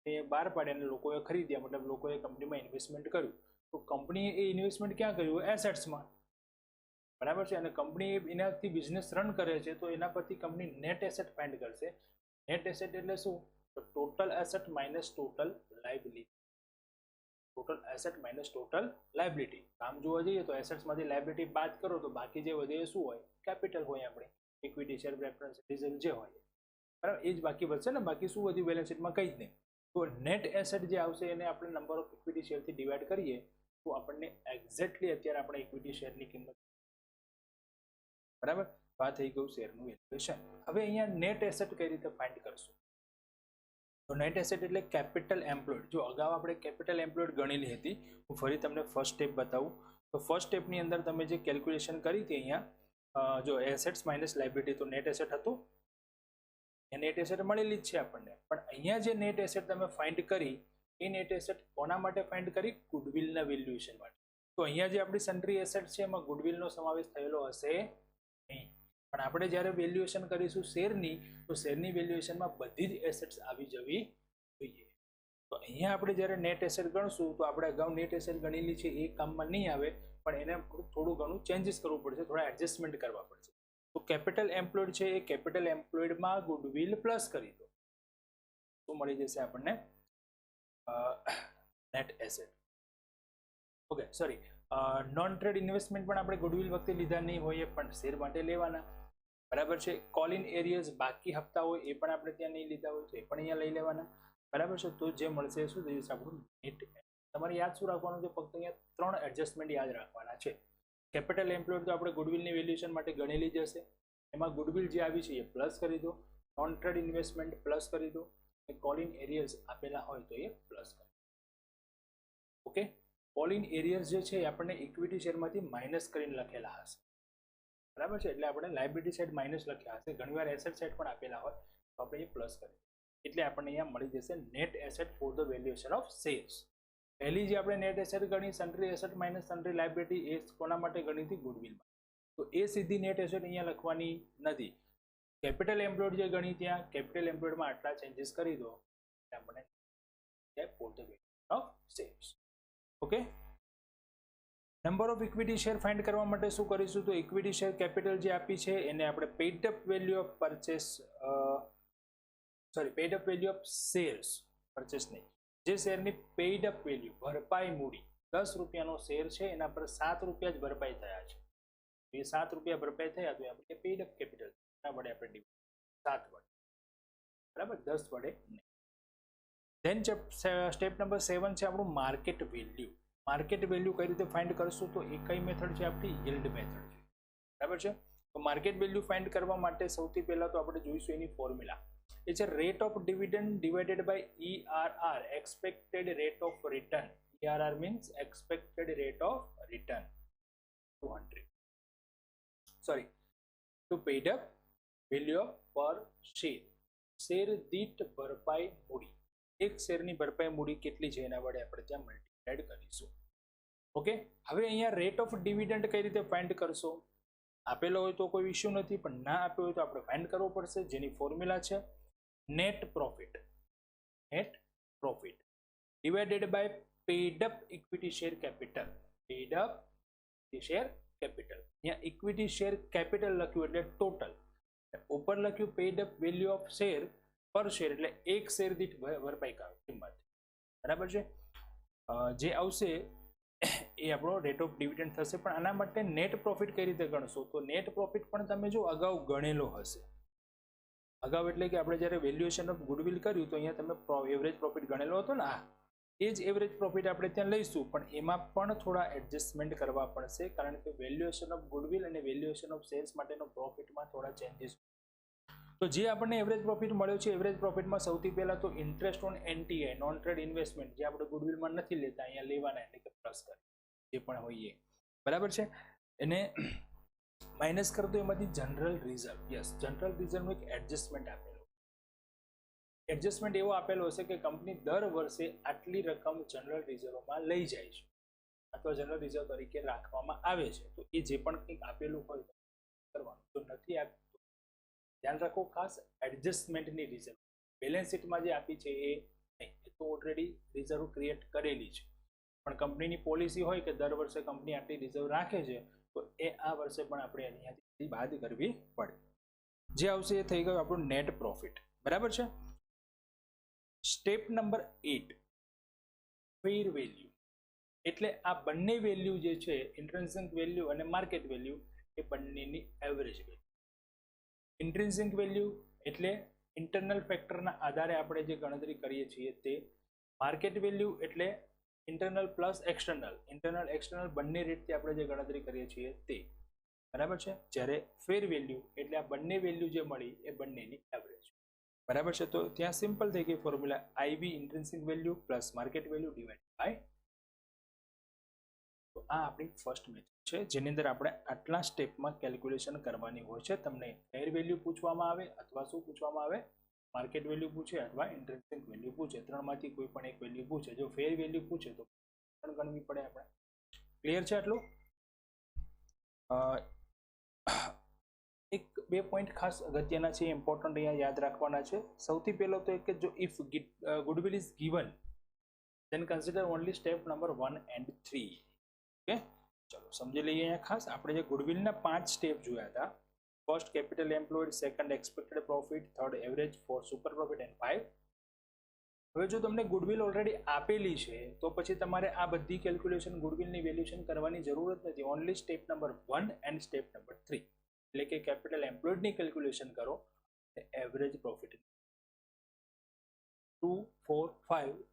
એ બહાર પાડ્યા અને લોકોએ ખરીદ્યા, મતલબ લોકોએ કંપનીમાં ઇન્વેસ્ટમેન્ટ કર્યું. તો કંપનીએ એ ઇન્વેસ્ટમેન્ટ ક્યાં કર્યું? એસેટ્સમાં. બરાબર છે? અને કંપની એનાથી બિઝનેસ રન કરે છે તો એના પરથી કંપની નેટ એસેટ ફાઇન્ડ કરશે. નેટ એસેટ એટલે શું? તો total asset minus total liability. Total asset minus total liability. આમ જોવા જઈએ તો એસેટ્સમાંથી લાયબિલિટી બાદ કરો તો બાકી જે વધે એ શું હોય? કેપિટલ હોય, આપણે ઇક્વિટી શેર, પ્રેફરન્સ, રિઝર્વ જે હોય, બરાબર, એ જ બાકી વધશે ને. બાકી શું વધ્યું? બેલેન્સ શીટમાં કંઈ જ નહીં. તો નેટ એસેટ જે આવશે એને આપણે નંબર ઓફ ઇક્વિટી શેરથી ડિવાઈડ કરીએ તો આપણને એક્ઝેક્ટલી અત્યારે આપણે ઇક્વિટી શેરની કિંમત. બરાબર? તો આ થઈ ગયું શેરનું વેલ્યુએશન. હવે અહીંયા નેટ એસેટ કઈ રીતે ફાઇન્ડ કરશું? તો નેટ એસેટ એટલે કેપિટલ એમ્પ્લોયડ. જો અગાઉ આપણે કેપિટલ એમ્પ્લોયડ ગણેલી હતી, હું ફરી તમને ફર્સ્ટ સ્ટેપ બતાવું. તો ફર્સ્ટ સ્ટેપની અંદર તમે જે કેલ્ક્યુલેશન કરી હતી અહીંયા, જો એસેટ્સ માઇનસ લાયબિલિટી, તો નેટ એસેટ હતું, એ નેટ એસેટ મળેલી જ છે આપણને. પણ અહીંયા જે નેટ એસેટ તમે ફાઇન્ડ કરી એ નેટ એસેટ કોના માટે ફાઇન્ડ કરી? ગુડવિલના વેલ્યુએશન માટે. તો અહીંયા જે આપણી સન્ડ્રી એસેટ છે એમાં ગુડવિલનો સમાવેશ થયેલો હશે નહીં. પણ આપણે જ્યારે વેલ્યુએશન કરીશું શેરની, તો શેરની વેલ્યુએશનમાં બધી જ એસેટ્સ આવી જવી જોઈએ. તો અહીંયા આપણે જ્યારે નેટ એસેટ ગણશું તો આપણે અગાઉ નેટ એસેટ ગણેલી છે એ કામમાં નહીં આવે, પણ એને થોડું ઘણું ચેન્જીસ કરવું પડશે, થોડા એડજસ્ટમેન્ટ કરવા પડશે. તો કેપિટલ એમ્પ્લોયડ છે એ કેપિટલ એમ્પ્લોયડમાં ગુડવિલ પ્લસ કરી દો, શું મળી જશે આપણને? Net asset. Okay, sorry, non trade investment પણ આપણે ગુડવિલ વખતે લીધા નહીં હોઈએ, પણ શેર માટે લેવાના. બરાબર છે? કોલ ઇન એરિયર્સ, બાકી હપ્તા હોય એ પણ આપણે ત્યાં નહીં લીધા હોય તો એ પણ અહીંયા લઈ લેવાના. બરાબર છે? તો જે મળશે શું થઈ જશે આપણું નેટ. તમારે યાદ શું રાખવાનું છે? ફક્ત અહીંયા 3 એડજસ્ટમેન્ટ યાદ રાખવાના છે. કેપિટલ એમ્પ્લોયડ તો આપણે ગુડવિલની વેલ્યુએશન માટે ગણેલી જ હશે, એમાં ગુડવિલ જે આવી છે એ પ્લસ કરી દો. નોન ટ્રેડ ઇન્વેસ્ટમેન્ટ પ્લસ કરી દો. કોલ ઇન એરિયર્સ આપેલા હોય તો એ પ્લસ કરી દો. ઓકે, કોલ ઇન એરિયર્સ જે છે એ આપણને ઇક્વિટી શેરમાંથી માઇનસ કરીને લખેલા હશે. બરાબર છે? એટલે આપણે લાયબિલિટી સાઈડ માઇનસ લખ્યા હશે, ઘણીવાર એસેટ સાઈડ પણ આપેલા હોય તો આપણે એ પ્લસ કરીએ. એટલે આપણને અહીંયા મળી જશે net asset for the valuation of shares. પહેલી જે આપણે નેટ એસેટ ગણી, સન્ડ્રી એસેટ માઇનસ સન્ડ્રી લાયબિલિટી, એ કોના માટે ગણી હતી? ગુડવિલમાં. તો એ સીધી નેટ એસેટ અહીંયા લખવાની નથી. કેપિટલ એમ્પ્લોયડ જે ગણી ત્યાં કેપિટલ એમ્પ્લોયડમાં આટલા ચેન્જીસ કરી દો એટલે આપણે for the valuation of shares. Okay, number of equity share find કરવા માટે શું કરીશું? તો ઇક્વિટી શેર કેપિટલ જે આપી છે એને આપણે paid up value of purchase, paid up value of shares, purchase નહીં, જે શેરની પેઇડ અપ વેલ્યુ, ભરપાઈ મૂડી 10 રૂપિયાનો શેર છે એના પર 7 રૂપિયા જ ભરપાઈ થયા છે. એ 7 રૂપિયા ભરપાઈ થયા તો આપણે પેઇડ અપ કેપિટલ, એના વડે આપણે 7 વડે, બરાબર, 10 વડે નહીં. ધેન સ્ટેપ નંબર 7 છે આપણું માર્કેટ વેલ્યુ. માર્કેટ વેલ્યુ કઈ રીતે ફાઇન્ડ કરશું? તો એ કઈ મેથડ છે? આપણી યીલ્ડ મેથડ છે. બરાબર છે? તો માર્કેટ વેલ્યુ ફાઇન્ડ કરવા માટે સૌથી પહેલા તો આપણે જોઈશું એની ફોર્મ્યુલા. એ છે rate of dividend divided by ERR, expected rate of return. ERR means expected rate of return 200. Sorry, to paid up value of per share. Share દીઠ ભરપાઈ મૂડી. એક શેરની ભરપાઈ મૂડી કેટલી છે એના વડે આપણે ત્યાં મલ્ટીપ્લાઇડ કરીશું. ઓકે, હવે અહીંયા રેટ ઓફ ડિવિડન્ડ કઈ રીતે ફાઇન્ડ કરશો? આપેલો હોય તો કોઈ ઇશ્યુ નથી, પણ ના આપ્યો હોય તો આપણે ફાઇન્ડ કરવો પડશે, જેની ફોર્મ્યુલા છે net profit. Net profit divided by paid up equity share capital. Paid up share capital. અહીંયા ઇક્વિટી શેર કેપિટલ લખ્યું એટલે ટોટલ. ઉપર લખ્યું paid up value of per share શેર એટલે એક શેર દીઠ ભરપાઈ કિંમત. બરાબર છે? જે આવશે એ આપણો રેટ ઓફ ડિવિડન્ડ થશે. પણ આના માટે નેટ પ્રોફિટ કઈ રીતે ગણશો? તો નેટ પ્રોફિટ પણ તમે જો અગાઉ ગણેલો હશે. અગાઉ એટલે કે આપણે જ્યારે વેલ્યુએશન ઓફ ગુડવિલ કર્યું તો અહીંયા તમે એવરેજ પ્રોફિટ ગણેલો હતો ને, એ જ એવરેજ પ્રોફિટ આપણે ત્યાં લઈશું, પણ એમાં પણ થોડા એડજસ્ટમેન્ટ કરવા પડશે, કારણ કે વેલ્યુએશન ઓફ ગુડવિલ અને વેલ્યુએશન ઓફ શેર્સ માટેનો પ્રોફિટમાં થોડા ચેન્જીસ. તો જે આપણને એવરેજ પ્રોફિટ મળ્યો છે, એવરેજ પ્રોફિટમાં સૌથી પહેલા તો interest on NTI, non trade investment, જે આપણે ગુડવિલમાં નથી લેતા, અહીંયા લેવાના, એટલે કે પ્લસ કરી જે પણ હોઈએ. બરાબર છે? એને માઇનસ કરતો એમાંથી જનરલ રિઝર્વ. યસ, જનરલ રિઝર્વનું એક એડજસ્ટમેન્ટ આપેલું. એડજસ્ટમેન્ટ એવો આપેલો હશે કે કંપની દર વર્ષે આટલી રકમ જનરલ રિઝર્વમાં લઈ જાય છે અથવા જનરલ રિઝર્વ તરીકે રાખવામાં આવે છે. તો એ જે પણ કંઈક આપેલું હોય કરવાનું. તો નથી આપ્યું, ધ્યાન રાખો ખાસ, એડજસ્ટમેન્ટની રિઝર્વ. બેલેન્સ શીટમાં જે આપી છે એ નહીં, એ તો ઓલરેડી રિઝર્વ ક્રિએટ કરેલી છે. પણ કંપનીની પોલિસી હોય કે દર વર્ષે કંપની આટલી રિઝર્વ રાખે છે, તો એ આ વર્ષે પણ આપણે અહીંયાથી બાદ કરવી પડે. જે આવશે એ થઈ ગયું આપણું નેટ પ્રોફિટ. બરાબર છે? સ્ટેપ નંબર 8, ફેર વેલ્યુ. એટલે આ બંને વેલ્યુ જે છે, ઇન્ટ્રિન્સિક વેલ્યુ અને માર્કેટ વેલ્યુ, એ બંનેની એવરેજ વેલ્યુ. ઇન્ટ્રિન્સિક વેલ્યુ એટલે ઇન્ટરનલ ફેક્ટરના આધારે આપણે જે ગણતરી કરીએ છીએ તે. માર્કેટ વેલ્યુ એટલે internal plus external, internal external બંને રીતથી આપણે જે ગણતરી કરીએ છીએ તે. બરાબર છે? જ્યારે ફેર વેલ્યુ એટલે આ બંને વેલ્યુ જે મળી એ બંનેની એવરેજ. બરાબર છે? તો ત્યાં સિમ્પલ થઈ ગઈ formula, IV intrinsic value plus market value divide by. તો આ આપણી ફર્સ્ટ મેથડ છે, જેની અંદર આપણે આટલા સ્ટેપમાં કેલ્ક્યુલેશન કરવાની હોય છે. તમને ફેર વેલ્યુ પૂછવામાં આવે અથવા શું પૂછવામાં આવે? માર્કેટ વેલ્યુ પૂછે અથવા ઇન્ટ્રિન્સિક વેલ્યુ પૂછે. ત્રણમાંથી કોઈ પણ એક વેલ્યુ પૂછે. જો ફેર વેલ્યુ પૂછે તો પણ ગણવી પડે આપણે. ક્લિયર છે આટલું? એક બે પોઈન્ટ ખાસ અગત્યના છે, ઇમ્પોર્ટન્ટ અહીંયા યાદ રાખવાના છે. સૌથી પહેલો તો એક કે જો if goodwill is given then consider only step number 1 and 3. Okay, ચલો સમજી લઈએ. અહીંયા ખાસ આપણે જે ગુડવિલના 5 સ્ટેપ જોયા હતા. First capital employed, second expected profit, third average, fourth super profit and 5. હવે જો તમને ગુડવિલ ઓલરેડી આપેલી છે તો પછી તમારે આ બધી કેલ્ક્યુલેશન ગુડવિલની વેલ્યુએશન કરવાની જરૂર જ નથી. Only step number 1 and step number 3 એટલે કે કેપિટલ એમ્પ્લોયડની કેલ્ક્યુલેશન કરો, એવરેજ પ્રોફિટ 2, 4, 5.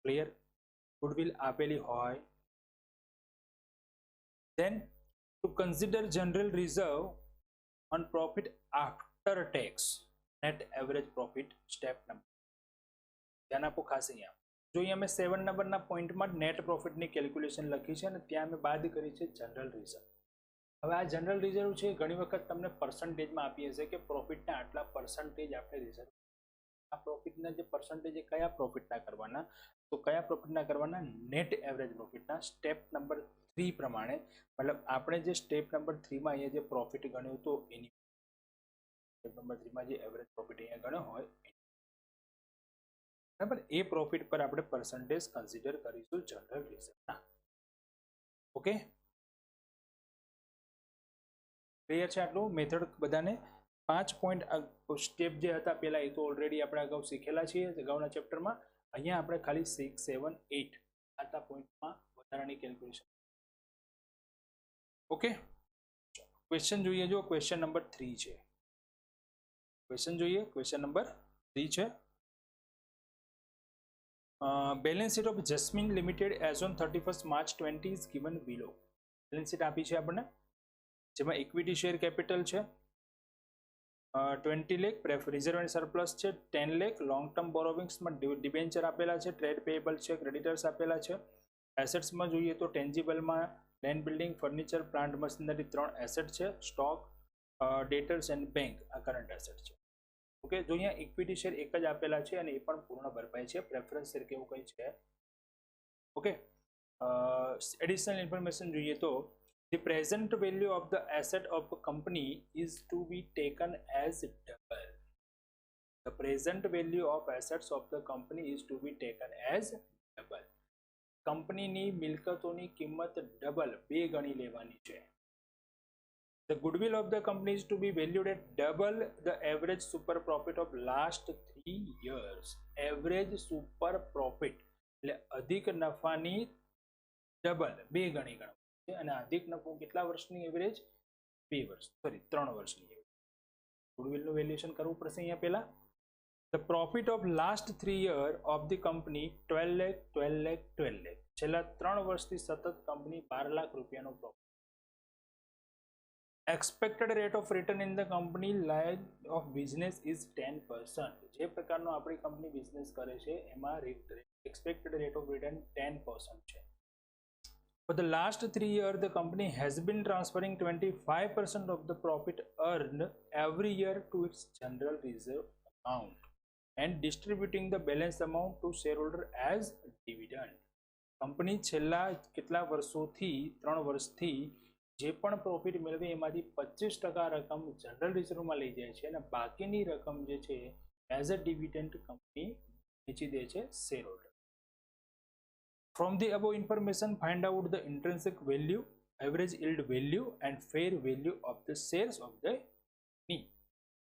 ક્લિયર? ગુડવિલ આપેલી હોય then to consider general reserve on profit after tax, net average profit, step number. ધ્યાન આપો ખાસ. અહીંયા જો અહીંયા અમે 7 નંબરના પોઈન્ટમાં નેટ પ્રોફિટની કેલ્ક્યુલેશન લખી છે અને ત્યાં અમે બાદ કરી છે જનરલ રિઝર્વ. હવે આ જનરલ રિઝર્વ છે, ઘણી વખત તમને પર્સન્ટેજમાં આપી હશે કે પ્રોફિટના આટલા પર્સન્ટેજ આપણે રિઝર્વ. આ પ્રોફિટના જે પર્સન્ટેજ એ કયા પ્રોફિટના કરવાના? તો કયા પ્રોફિટના કરવાના? નેટ એવરેજ પ્રોફિટના. સ્ટેપ નંબર 3 પ્રમાણે, મતલબ આપણે જે સ્ટેપ નંબર 3 માં અહીંયા જે પ્રોફિટ ગણ્યો હતો એની સ્ટેપ નંબર 3 માં જે એવરેજ પ્રોફિટ અહીંયા ગણ્યો હોય, બરાબર, એ પ્રોફિટ પર આપણે પર્સન્ટેજ કન્સિડર કરીશું જનરલ રિઝર્વના. ઓકે, ક્લિયર છે આટલું? મેથડ બધાને 5 પોઈન્ટ સ્ટેપ જે હતા પહેલા એ તો ઓલરેડી આપણે અગાઉ શીખેલા છીએ અગાઉના ચેપ્ટરમાં. અહીંયા આપણે ખાલી 6, 7, 8 આટલા પોઈન્ટમાં વધારાની કેલ્ક્યુલેશન. ઓકે, ક્વેશ્ચન જોઈએ. જો ક્વેશ્ચન નંબર 3 છે. ક્વેશ્ચન જોઈએ. ક્વેશ્ચન નંબર 3 છે. Balance sheet of jasmine limited as on 31st March 20 is given below. Balance sheet આપી છે આપણને, જેમાં ઇક્વિટી શેર કેપિટલ છે, 20 લાખ રિઝર્વ એન્ડ સરપ્લસ છે, 10 લાખ લોંગ ટર્મ બોરોવિંગ્સમાં ડિબેન્ચર આપેલા છે, ટ્રેડ પેયેબલ છે, ક્રેડિટર્સ આપેલા છે. એસેટ્સમાં જોઈએ તો ટેન્જિબલમાં land building, furniture, plant machinery 3 asset છે, સ્ટોક, ડેટર્સ એન્ડ બેંક આ કરંટ એસેટ છે. ઓકે, જો અહીંયા ઇક્વિટી શેર એક જ આપેલા છે અને એ પણ પૂર્ણ ભરપાઈ છે, પ્રેફરન્સ શેર કેવું કંઈ છે. ઓકે, એડિશનલ ઇન્ફોર્મેશન જોઈએ તો the present value of the asset of a company is to be taken as double. The present value of assets of the company is to be taken as double. કંપનીની મિલકતોની કિંમત double 2 ગણી લેવાની છે. The goodwill of the company is to be valued at double the average super profit of last 3 years. Average super profit એટલે અધિક નફાની double 2 ગણી ગણો અને અધિક નફો કેટલા વર્ષની એવરેજ 3 વર્ષની એવરેજ. ગુડવિલનું વેલ્યુએશન કરવું પડશે અહીંયા પહેલા. The profit of last 3 years of the company 12 lakh 12 lakh 12 lakh. છેલ્લા 3 વર્ષથી સતત કંપની 12 લાખ રૂપિયાનો profit. Expected rate of return in the company line of business is 10%. જે પ્રકારનો આપણી કંપની બિઝનેસ કરે છે એમાં expected rate of return 10% છે. For the last 3 years, the company has been transferring 25% of the profit earned every year to its general reserve account and distributing the balance amount to shareholder as dividend. Company છેલ્લા કેટલા વર્ષોથી 3 વર્ષથી જે પણ profit મેળવે એમાંથી 25% રકમ general રિઝર્વમાં લઈ જાય છે અને બાકીની રકમ જે છે એઝ અ ડિવિડન્ડ કંપની વેચી દે છે shareholder. From the above information, find out the intrinsic value, average yield value and fair value of the shares of the company.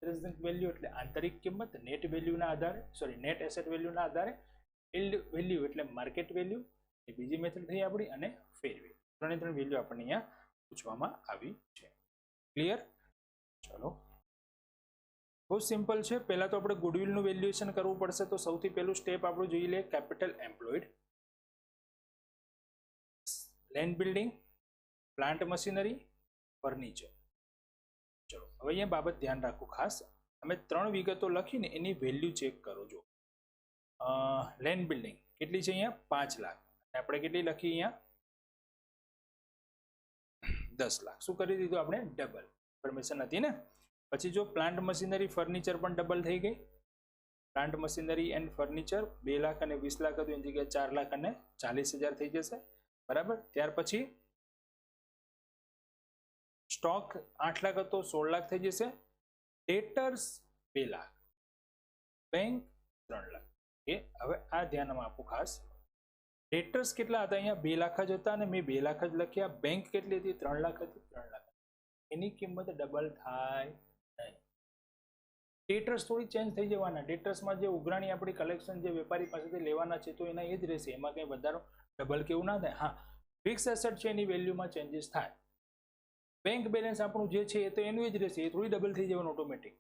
Intrinsic value એટલે આંતરિક કિંમત, net value ના આધારે net asset value ના આધારે, yield value એટલે market value, એ બીજી method થઈ આપણી, અને fair value. ત્રણે વેલ્યુ આપણને અહીંયા પૂછવામાં આવી છે. ક્લિયર? ચલો, બહુ સિમ્પલ છે. પહેલા તો આપણે ગુડવિલનું વેલ્યુએશન કરવું પડશે. તો સૌથી પહેલું સ્ટેપ આપણું જોઈ લે capital employed, land building, plant machinery, furniture. ચલો હવે અહીંયા બાબત ધ્યાન રાખો ખાસ. અમે 3 વિગતો લખીને એની વેલ્યુ ચેક કરો. જો લેન્ડ બિલ્ડિંગ કેટલી છે અહીંયા 5 લાખ, આપણે કેટલી લખી અહીંયા 10 લાખ. શું કરી દીધું આપણે? ડબલ. ઇન્ફોર્મેશન હતી ને. પછી જો પ્લાન્ટ મશીનરી, ફર્નિચર પણ ડબલ થઈ ગઈ. Plant machinery and furniture 2 lakh અને 20 લાખ હતું, એની જગ્યાએ 4 લાખ અને 40,000 થઈ જશે. બરાબર. ત્યાર પછી સ્ટોક 8 લાખ હતો, 16 લાખ થઈ જશે. Debtors 2 lakh, bank 3 lakh. એ હવે આ ધ્યાનમાં આપો ખાસ. ડેટર્સ કેટલા હતા? અહીંયા 2 લાખ જ હતા અને મેં 2 લાખ જ લખ્યા. બેંક કેટલી હતી? 3 લાખ હતી. 3 લાખ. એની કિંમત ડબલ થાય નહીં. ડેટર્સ થોડી ચેન્જ થઈ જવાના. ડેટર્સમાં જે ઉઘરાણી આપણી કલેક્શન જે વેપારી પાસેથી લેવાના છે તો એના એ જ રહેશે, એમાં કંઈ વધારો ડબલ કેવું ના થાય. હા, ફિક્સ એસેટ છે એની વેલ્યુમાં ચેન્જીસ થાય. બેંક બેલેન્સ આપણું જે છે એ તો એનું જ રહેશે, એ થોડી ડબલ થઈ જવાનું ઓટોમેટિક.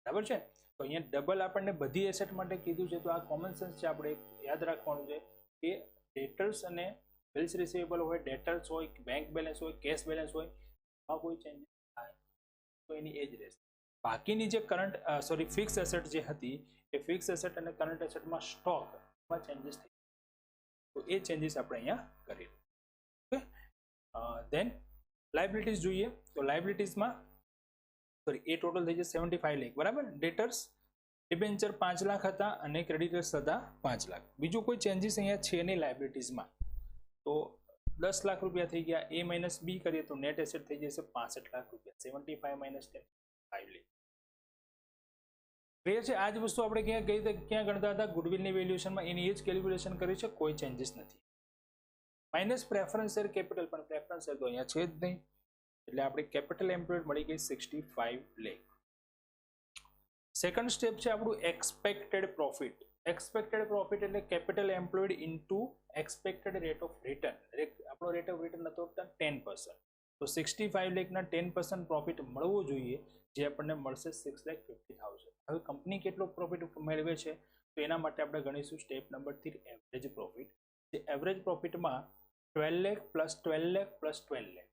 બરાબર છે. તો અહીંયા ડબલ આપણને બધી એસેટ માટે કીધું છે, તો આ કોમન સેન્સ છે, આપણે યાદ રાખવાનું છે કે ડેટર્સ અને બિલ્સ રિસીવેબલ હોય, ડેટર્સ હોય, બેંક બેલેન્સ હોય, કેશ બેલેન્સ હોય, એમાં કોઈ ચેન્જીસ થાય તો એની એ જ રહેશે. બાકીની જે કરંટ ફિક્સ એસેટ જે હતી એ ફિક્સ એસેટ અને કરંટ એસેટમાં સ્ટોકમાં ચેન્જીસ થઈ, તો એ ચેન્જીસ આપણે અહીંયા કરી. ઓકે, ધેન લાયબિલિટીઝ જોઈએ. તો લાયબિલિટીઝમાં એ ટોટલ થઈ જશે 75 લાખ. બરાબર. ડેટર્સ ડિબેન્ચર 5 લાખ હતા અને ક્રેડિટર્સ હતા 5 લાખ. બીજું કોઈ ચેન્જીસ અહીંયા છે નહીં લાયબિલિટીઝમાં. તો 10 લાખ રૂપિયા થઈ ગયા. એ માઇનસ બી કરીએ તો નેટ એસેટ થઈ જશે 65 લાખ રૂપિયા. 75 માઇનસ 10 5 લાખ. ક્લિયર છે? આ જ વસ્તુ આપણે ક્યાં ગણતા હતા? ગુડવિલની વેલ્યુએશનમાં એની એ જ કેલ્ક્યુલેશન કરી છે, કોઈ ચેન્જીસ નથી. માઇનસ પ્રેફરન્સ શેર કેપિટલ, પણ પ્રેફરન્સ શેર તો અહીંયા છે જ નહીં, એટલે આપણે કેપિટલ એમ્પ્લોયડ મળી ગઈ 65 લાખ. સેકન્ડ સ્ટેપ છે આપણું એક્સપેક્ટેડ પ્રોફિટ. એક્સપેક્ટેડ પ્રોફિટ એટલે capital employed into expected rate of return. આપણો રેટ ઓફ રિટર્ન હતો 10%. તો 65 લાખના 10% પ્રોફિટ મળવો જોઈએ, જે આપણને મળશે 6,50,000. હવે કંપની કેટલો પ્રોફિટ મેળવે છે તો એના માટે આપણે ગણીશું સ્ટેપ નંબર 3 એવરેજ પ્રોફિટ. જે એવરેજ પ્રોફિટમાં 12 લાખ પ્લસ 12 લાખ પ્લસ 12 લાખ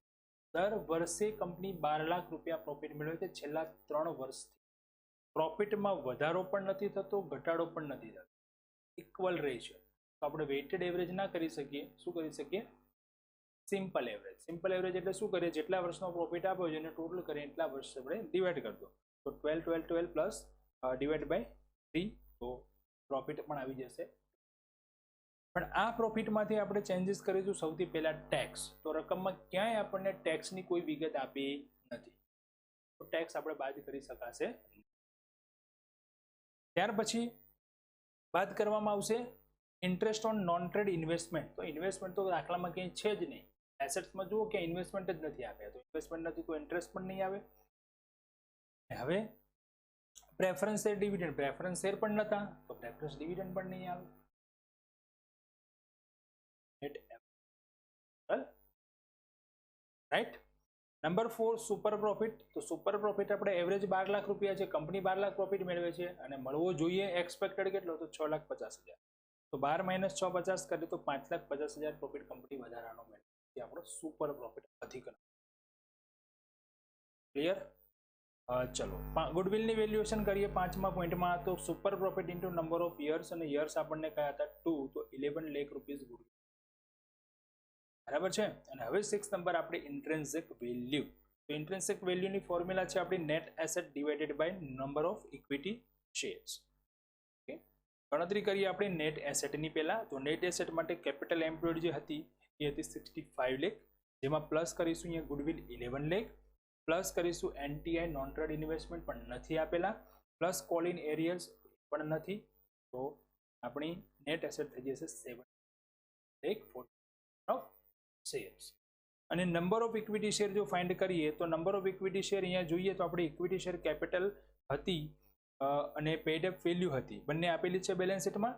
દર વર્ષે કંપની 12 લાખ રૂપિયા પ્રોફિટ મેળવે છે છેલ્લા 3 વર્ષથી. પ્રોફિટમાં વધારો પણ નથી થતો, ઘટાડો પણ નથી થતો, ઇક્વલ રહે છે. તો આપણે વેઇટેડ એવરેજ ના કરી શકીએ. શું કરી શકીએ? Simple average. સિમ્પલ એવરેજ એટલે શું કરીએ? જેટલા વર્ષનો પ્રોફિટ આપ્યો છે એને ટોટલ કરીએ એટલા વર્ષ આપણે ડિવાઈડ કરી દો. તો 12 12 12 પ્લસ ડિવાઈડ બાય 3, તો પ્રોફિટ પણ આવી જશે. પણ આ પ્રોફિટમાંથી આપણે ચેન્જીસ કરીશું સૌથી પહેલા ટેક્સ. તો રકમમાં ક્યાંય આપણને ટેક્સની કોઈ વિગત આપી નથી, તો ટેક્સ આપણે બાદ કરી શકાશે. ત્યાર પછી બાદ કરવામાં આવશે interest on non trade investment. તો ઇન્વેસ્ટમેન્ટ તો દાખલામાં ક્યાંય છે જ નહીં. એસેટ્સમાં જુઓ કે ઇન્વેસ્ટમેન્ટ જ નથી આપ્યા, તો ઇન્વેસ્ટમેન્ટ નથી તો ઇન્ટરેસ્ટ પણ નહીં આવે. હવે preference share dividend, preference share પણ નતા તો પ્રેફરન્સ ડિવિડન્ડ પણ નહીં આવે. રાઈટ. Number 4 super profit. તો સુપર પ્રોફિટ આપણે એવરેજ 12 લાખ રૂપિયા છે, કંપની 12 લાખ પ્રોફિટ મેળવે છે અને મળવો જોઈએ એક્સપેક્ટેડ કેટલો? તો 6,50,000. તો 12 માઇનસ 650 કરીએ તો 5,50,000 પ્રોફિટ કંપની વધારાનો મેળવે છે. આપણો સુપર પ્રોફિટ અધિક. ક્લિયર? ચલો ગુડવિલની વેલ્યુએશન કરીએ 5મા પોઈન્ટમાં. તો super profit into number of years, અને યર્સ આપણને કયા હતા? 2, તો 11 લાખ રૂપિયા ગુડવિલ. બરાબર છે. અને હવે 6 નંબર આપણે ઇન્ટ્રિન્સિક વેલ્યુ. તો ઇન્ટ્રિન્સિક વેલ્યુની ફોર્મ્યુલા છે આપણી net asset divided by number of equity shares. Okay, ગણતરી કરીએ આપણે નેટ એસેટની પહેલા. તો નેટ એસેટ માટે કેપિટલ એમ્પ્લોયડ જે હતી એ હતી 65 લાખ, જેમાં પ્લસ કરીશું અહીંયા ગુડવિલ 11 લાખ, પ્લસ કરીશું એનટીઆઈ નોન ટ્રેડ ઇન્વેસ્ટમેન્ટ પણ નથી આપેલા, પ્લસ કોલ ઇન એરિયલ્સ પણ નથી. તો આપણી નેટ એસેટ થઈ જશે 7 લાખ 40 ઓફ શેર્સ. અને નંબર ઓફ ઇક્વિટી શેર જો ફાઇન્ડ કરીએ તો નંબર ઓફ ઇક્વિટી શેર અહીંયા જોઈએ તો આપણી ઇક્વિટી શેર કેપિટલ હતી અને પેડ અપ વેલ્યુ હતી, બંને આપેલી છે બેલેન્સ શીટમાં.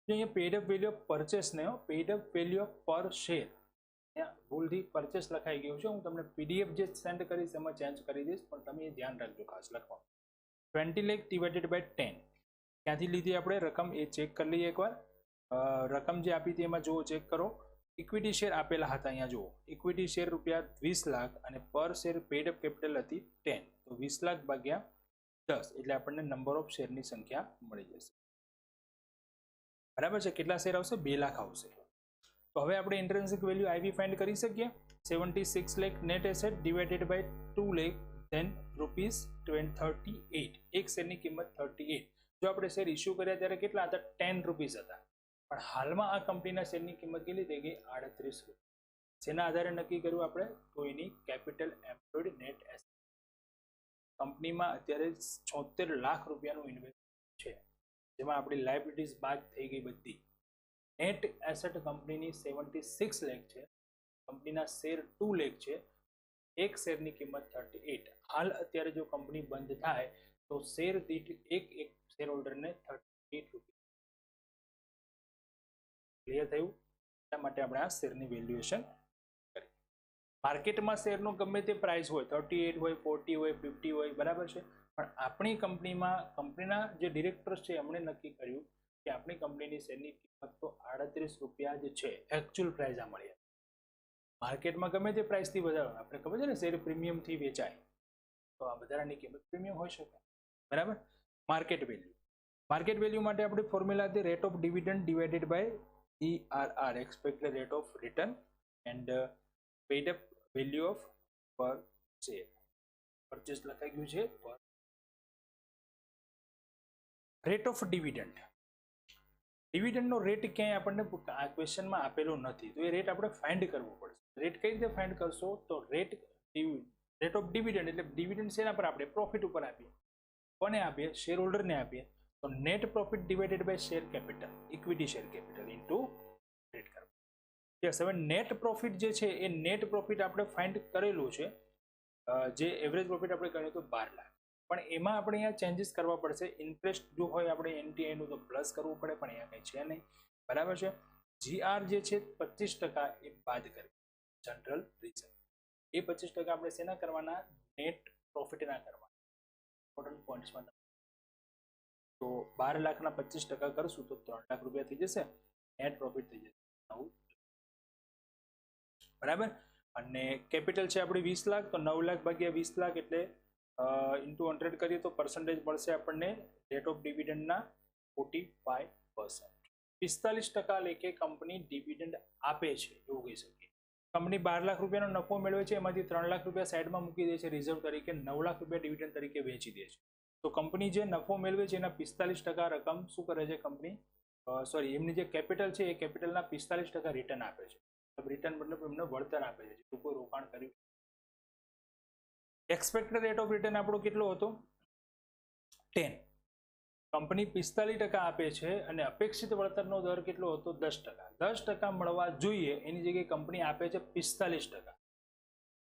અહીંયા paid up value of purchase ને paid up value of per share ભૂલથી પરચેસ લખાઈ ગયું છે. હું તમને પીડીએફ જે સેન્ડ કરીશ એમાં ચેન્જ કરી દઈશ, પણ તમે એ ધ્યાન રાખજો ખાસ લખવા. 20 લાખ ડિવાઇડેડ બાય 10 ક્યાંથી લીધી આપણે રકમ એ ચેક કરી લઈએ એકવાર. રકમ જે આપી હતી એમાં જુઓ, ચેક કરો. ઇક્વિટી શેર આપેલા હતા અહીંયા જુઓ, ઇક્વિટી શેર રૂપિયા 20 લાખ અને પર શેર પેડ અપ કેપિટલ હતી 10, તો 20 લાખ ભાગ્યા 10 એટલે આપણને નંબર ઓફ શેરની સંખ્યા મળી જશે. બરાબર છે. કેટલા શેર આવશે? 2 લાખ આવશે. તો હવે આપણે ઇન્ટ્રિન્સિક વેલ્યુ આઈવી ફાઇન્ડ કરી શકીએ. 76 lakh net asset divided by 2 lakh then rupees 38. એક શેરની કિંમત 38. જો આપણે શેર ઇસ્યુ કર્યા ત્યારે કેટલા હતા? 10 રૂપીસ હતા, પણ હાલમાં આ કંપનીના શેરની કિંમત કેટલી થઈ ગઈ? 38 રૂપિયા. જેના આધારે નક્કી કર્યું આપણે? તો એની કેપિટલ એમ્પ્લોયડ નેટ એસેટ. કંપનીમાં અત્યારે 76 લાખ રૂપિયાનું ઇન્વેસ્ટમેન્ટ છે, જેમાં આપણી લાયબિલિટીઝ બાદ થઈ ગઈ બધી. નેટ એસેટ કંપનીની 76 લાખ છે, કંપનીના શેર 2 લાખ છે, એક શેરની કિંમત 38. હાલ અત્યારે જો કંપની બંધ થાય તો શેર દીઠ એક શેર હોલ્ડરને 38 રૂપિયા. ક્લિયર થયું? એટલા માટે આપણે આ શેરની વેલ્યુએશન કરી. માર્કેટમાં શેરનો ગમે તે પ્રાઇસ હોય, 38 હોય, 40 હોય, 50 હોય, બરાબર છે, પણ આપણી કંપનીમાં કંપનીના જે ડિરેક્ટર્સ છે એમણે નક્કી કર્યું કે આપણી કંપનીની શેરની કિંમત તો 38 રૂપિયા જ છે. એકચ્યુઅલ પ્રાઇસ આ મળી. માર્કેટમાં ગમે તે પ્રાઇસથી વધારો, આપણે ખબર છે ને શેર પ્રીમિયમથી વેચાય, તો આ વધારાની કિંમત પ્રીમિયમ હોઈ શકે. બરાબર. Market value. માર્કેટ વેલ્યુ માટે આપણી ફોર્મ્યુલા હતી rate of dividend divided by ERR, expected rate of return, and paid up value of per share. Purchase લખાઈ ગયું છે પર. Rate of dividend. ડિવિડન્ડનો રેટ ક્યાંય આપણને આ ક્વેશ્ચનમાં આપેલો નથી, તો એ રેટ આપણે ફાઇન્ડ કરવો પડશે. રેટ કઈ રીતે ફાઇન્ડ કરશો? તો રેટ ઓફ ડિવિડન્ડ એટલે ડિવિડન્ડ શેના પર આપણે? પ્રોફિટ ઉપર આપીએ. કોને આપીએ? શેર હોલ્ડરને આપીએ. તો net profit divided by share capital, equity share capital into rate કરવું. યસ. હવે નેટ પ્રોફિટ જે છે એ નેટ પ્રોફિટ આપણે ફાઇન્ડ કરેલું છે, જે એવરેજ પ્રોફિટ આપણે કર્યું તો 12 લાખ, પણ એમાં આપણે અહીંયા ચેન્જીસ કરવા પડશે. ઇન્ટરેસ્ટ જો હોય આપણે એનટીઆઈનું તો પ્લસ કરવું પડે, પણ અહીંયા કંઈ છે નહીં. બરાબર છે. જીઆર જે છે 25% એ બાદ કરી, જનરલ રીઝન. એ 25% આપણે શેના કરવાના? નેટ પ્રોફિટના કરવાના. ઇમ્પોર્ટન્ટ પોઈન્ટ્સમાં તો 12 લાખના 25% કરશું તો 3 લાખ રૂપિયા થઈ જશે. નેટ પ્રોફિટ થઈ જશે 9. બરાબર. અને કેપિટલ છે આપણી 20 લાખ, તો 9 લાખ ભાગ્યા 20 લાખ એટલે ઇન્ટુ 100 કરીએ તો પર્સન્ટેજ મળશે આપણને રેટ ઓફ ડિવિડન્ડના 45%. 45% લેખે કંપની ડિવિડન્ડ આપે છે એવું કહી શકીએ. કંપની 12 લાખ રૂપિયાનો નફો મેળવે છે, એમાંથી 3 લાખ રૂપિયા સાઈડમાં મૂકી દે છે રિઝર્વ તરીકે, 9 લાખ રૂપિયા ડિવિડન્ડ તરીકે વેચી દે છે. તો કંપની જે નફો મેળવે છે એના 45% રકમ શું કરે છે કંપની, એમની જે કેપિટલ છે એ કેપિટલના 45% રિટર્ન આપે છે. રિટર્ન મતલબ એમને વળતર આપે છે જેટલું કોઈ રોકાણ કર્યું. એક્સપેક્ટેડ રેટ ઓફ રિટર્ન આપણો કેટલો હતો 10. કંપની 45% આપે છે અને અપેક્ષિત વળતરનો દર કેટલો હતો 10%. 10% મળવા જોઈએ એની જગ્યાએ કંપની આપે છે 45%,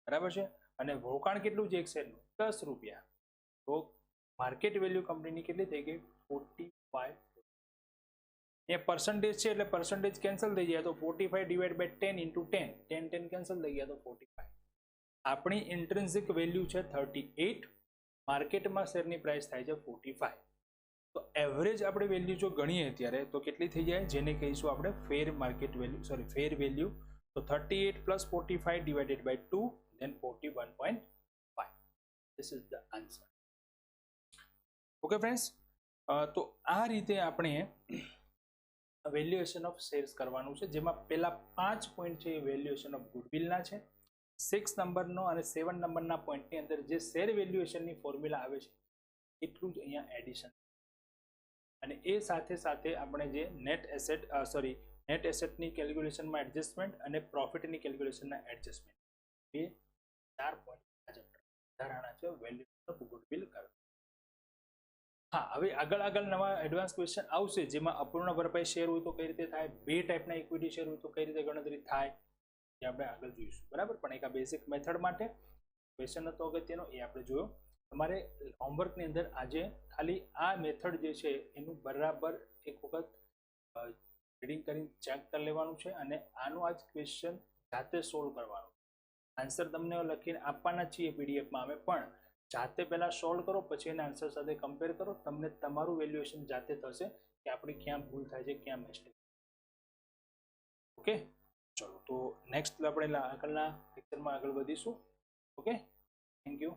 બરાબર છે. અને રોકાણ કેટલું છે એક શેરનું 10 રૂપિયા, તો માર્કેટ વેલ્યુ કંપનીની કેટલી થઈ ગઈ 45. એ પર્સન્ટેજ છે એટલે પર્સન્ટેજ કેન્સલ થઈ જાય તો 45 ડિવાઇડ બાય 10 ઇન્ટુ 10, 10 કેન્સલ થઈ ગયા તો 45. આપણી ઇન્ટ્રિન્સિક વેલ્યુ છે 38, માર્કેટમાં શેરની પ્રાઇસ થાય છે 45. તો એવરેજ આપણે વેલ્યુ જો ગણીએ અત્યારે તો કેટલી થઈ જાય, જેને કહીશું આપણે fair market value, fair value. તો 38 plus 45 divided by 2 then 41.5. This is the answer. Okay friends, તો આ રીતે આપણે વેલ્યુએશન ઓફ શેર્સ કરવાનું છે, જેમાં પહેલા 5 પોઈન્ટ છે એ વેલ્યુએશન ઓફ ગુડવિલના છે. 6 નંબરનો અને 7 નંબરના પોઈન્ટની અંદર જે શેર વેલ્યુએશનની ફોર્મ્યુલા આવે છે એટલું જ અહીંયા એડિશન. અને એ સાથે સાથે આપણે જે નેટ એસેટની કેલ્ક્યુલેશનમાં એડજસ્ટમેન્ટ અને પ્રોફિટની કેલ્ક્યુલેશનના એડજસ્ટમેન્ટ, એ 4 પોઈન્ટ ધારણા છે વેલ્યુએશન ઓફ ગુડવિલ કરવા. હા, હવે આગળ નવા એડવાન્સ ક્વેશ્ચન આવશે જેમાં અપૂર્ણ ભરપાઈ શેર હોય તો કઈ રીતે થાય, 2 ટાઈપના ઇક્વિટી શેર હોય તો કઈ રીતે ગણતરી થાય, જે આપણે આગળ જોઈશું, બરાબર. પણ એક આ બેઝિક મેથડ માટે ક્વેશ્ચન હતો અગત્યનો એ આપણે જોયો. તમારે હોમવર્કની અંદર આજે ખાલી આ મેથડ જે છે એનું બરાબર એક વખત રીડિંગ કરીને ચેક કરી લેવાનું છે અને આનું આ જ ક્વેશ્ચન જાતે સોલ્વ કરવાનું. આન્સર તમને લખીને આપવાના છીએ પીડીએફમાં અમે, પણ જાતે પહેલા સોલ્વ કરો પછી એના આન્સર સાથે કમ્પેર કરો, તમને તમારું વેલ્યુએશન જાતે થશે કે આપણી ક્યાં ભૂલ થાય છે, ક્યાં મિસ્ટેક. ઓકે, ચલો તો નેક્સ્ટ આપણે આગળના લેક્ચરમાં આગળ વધીશું. Okay, thank you.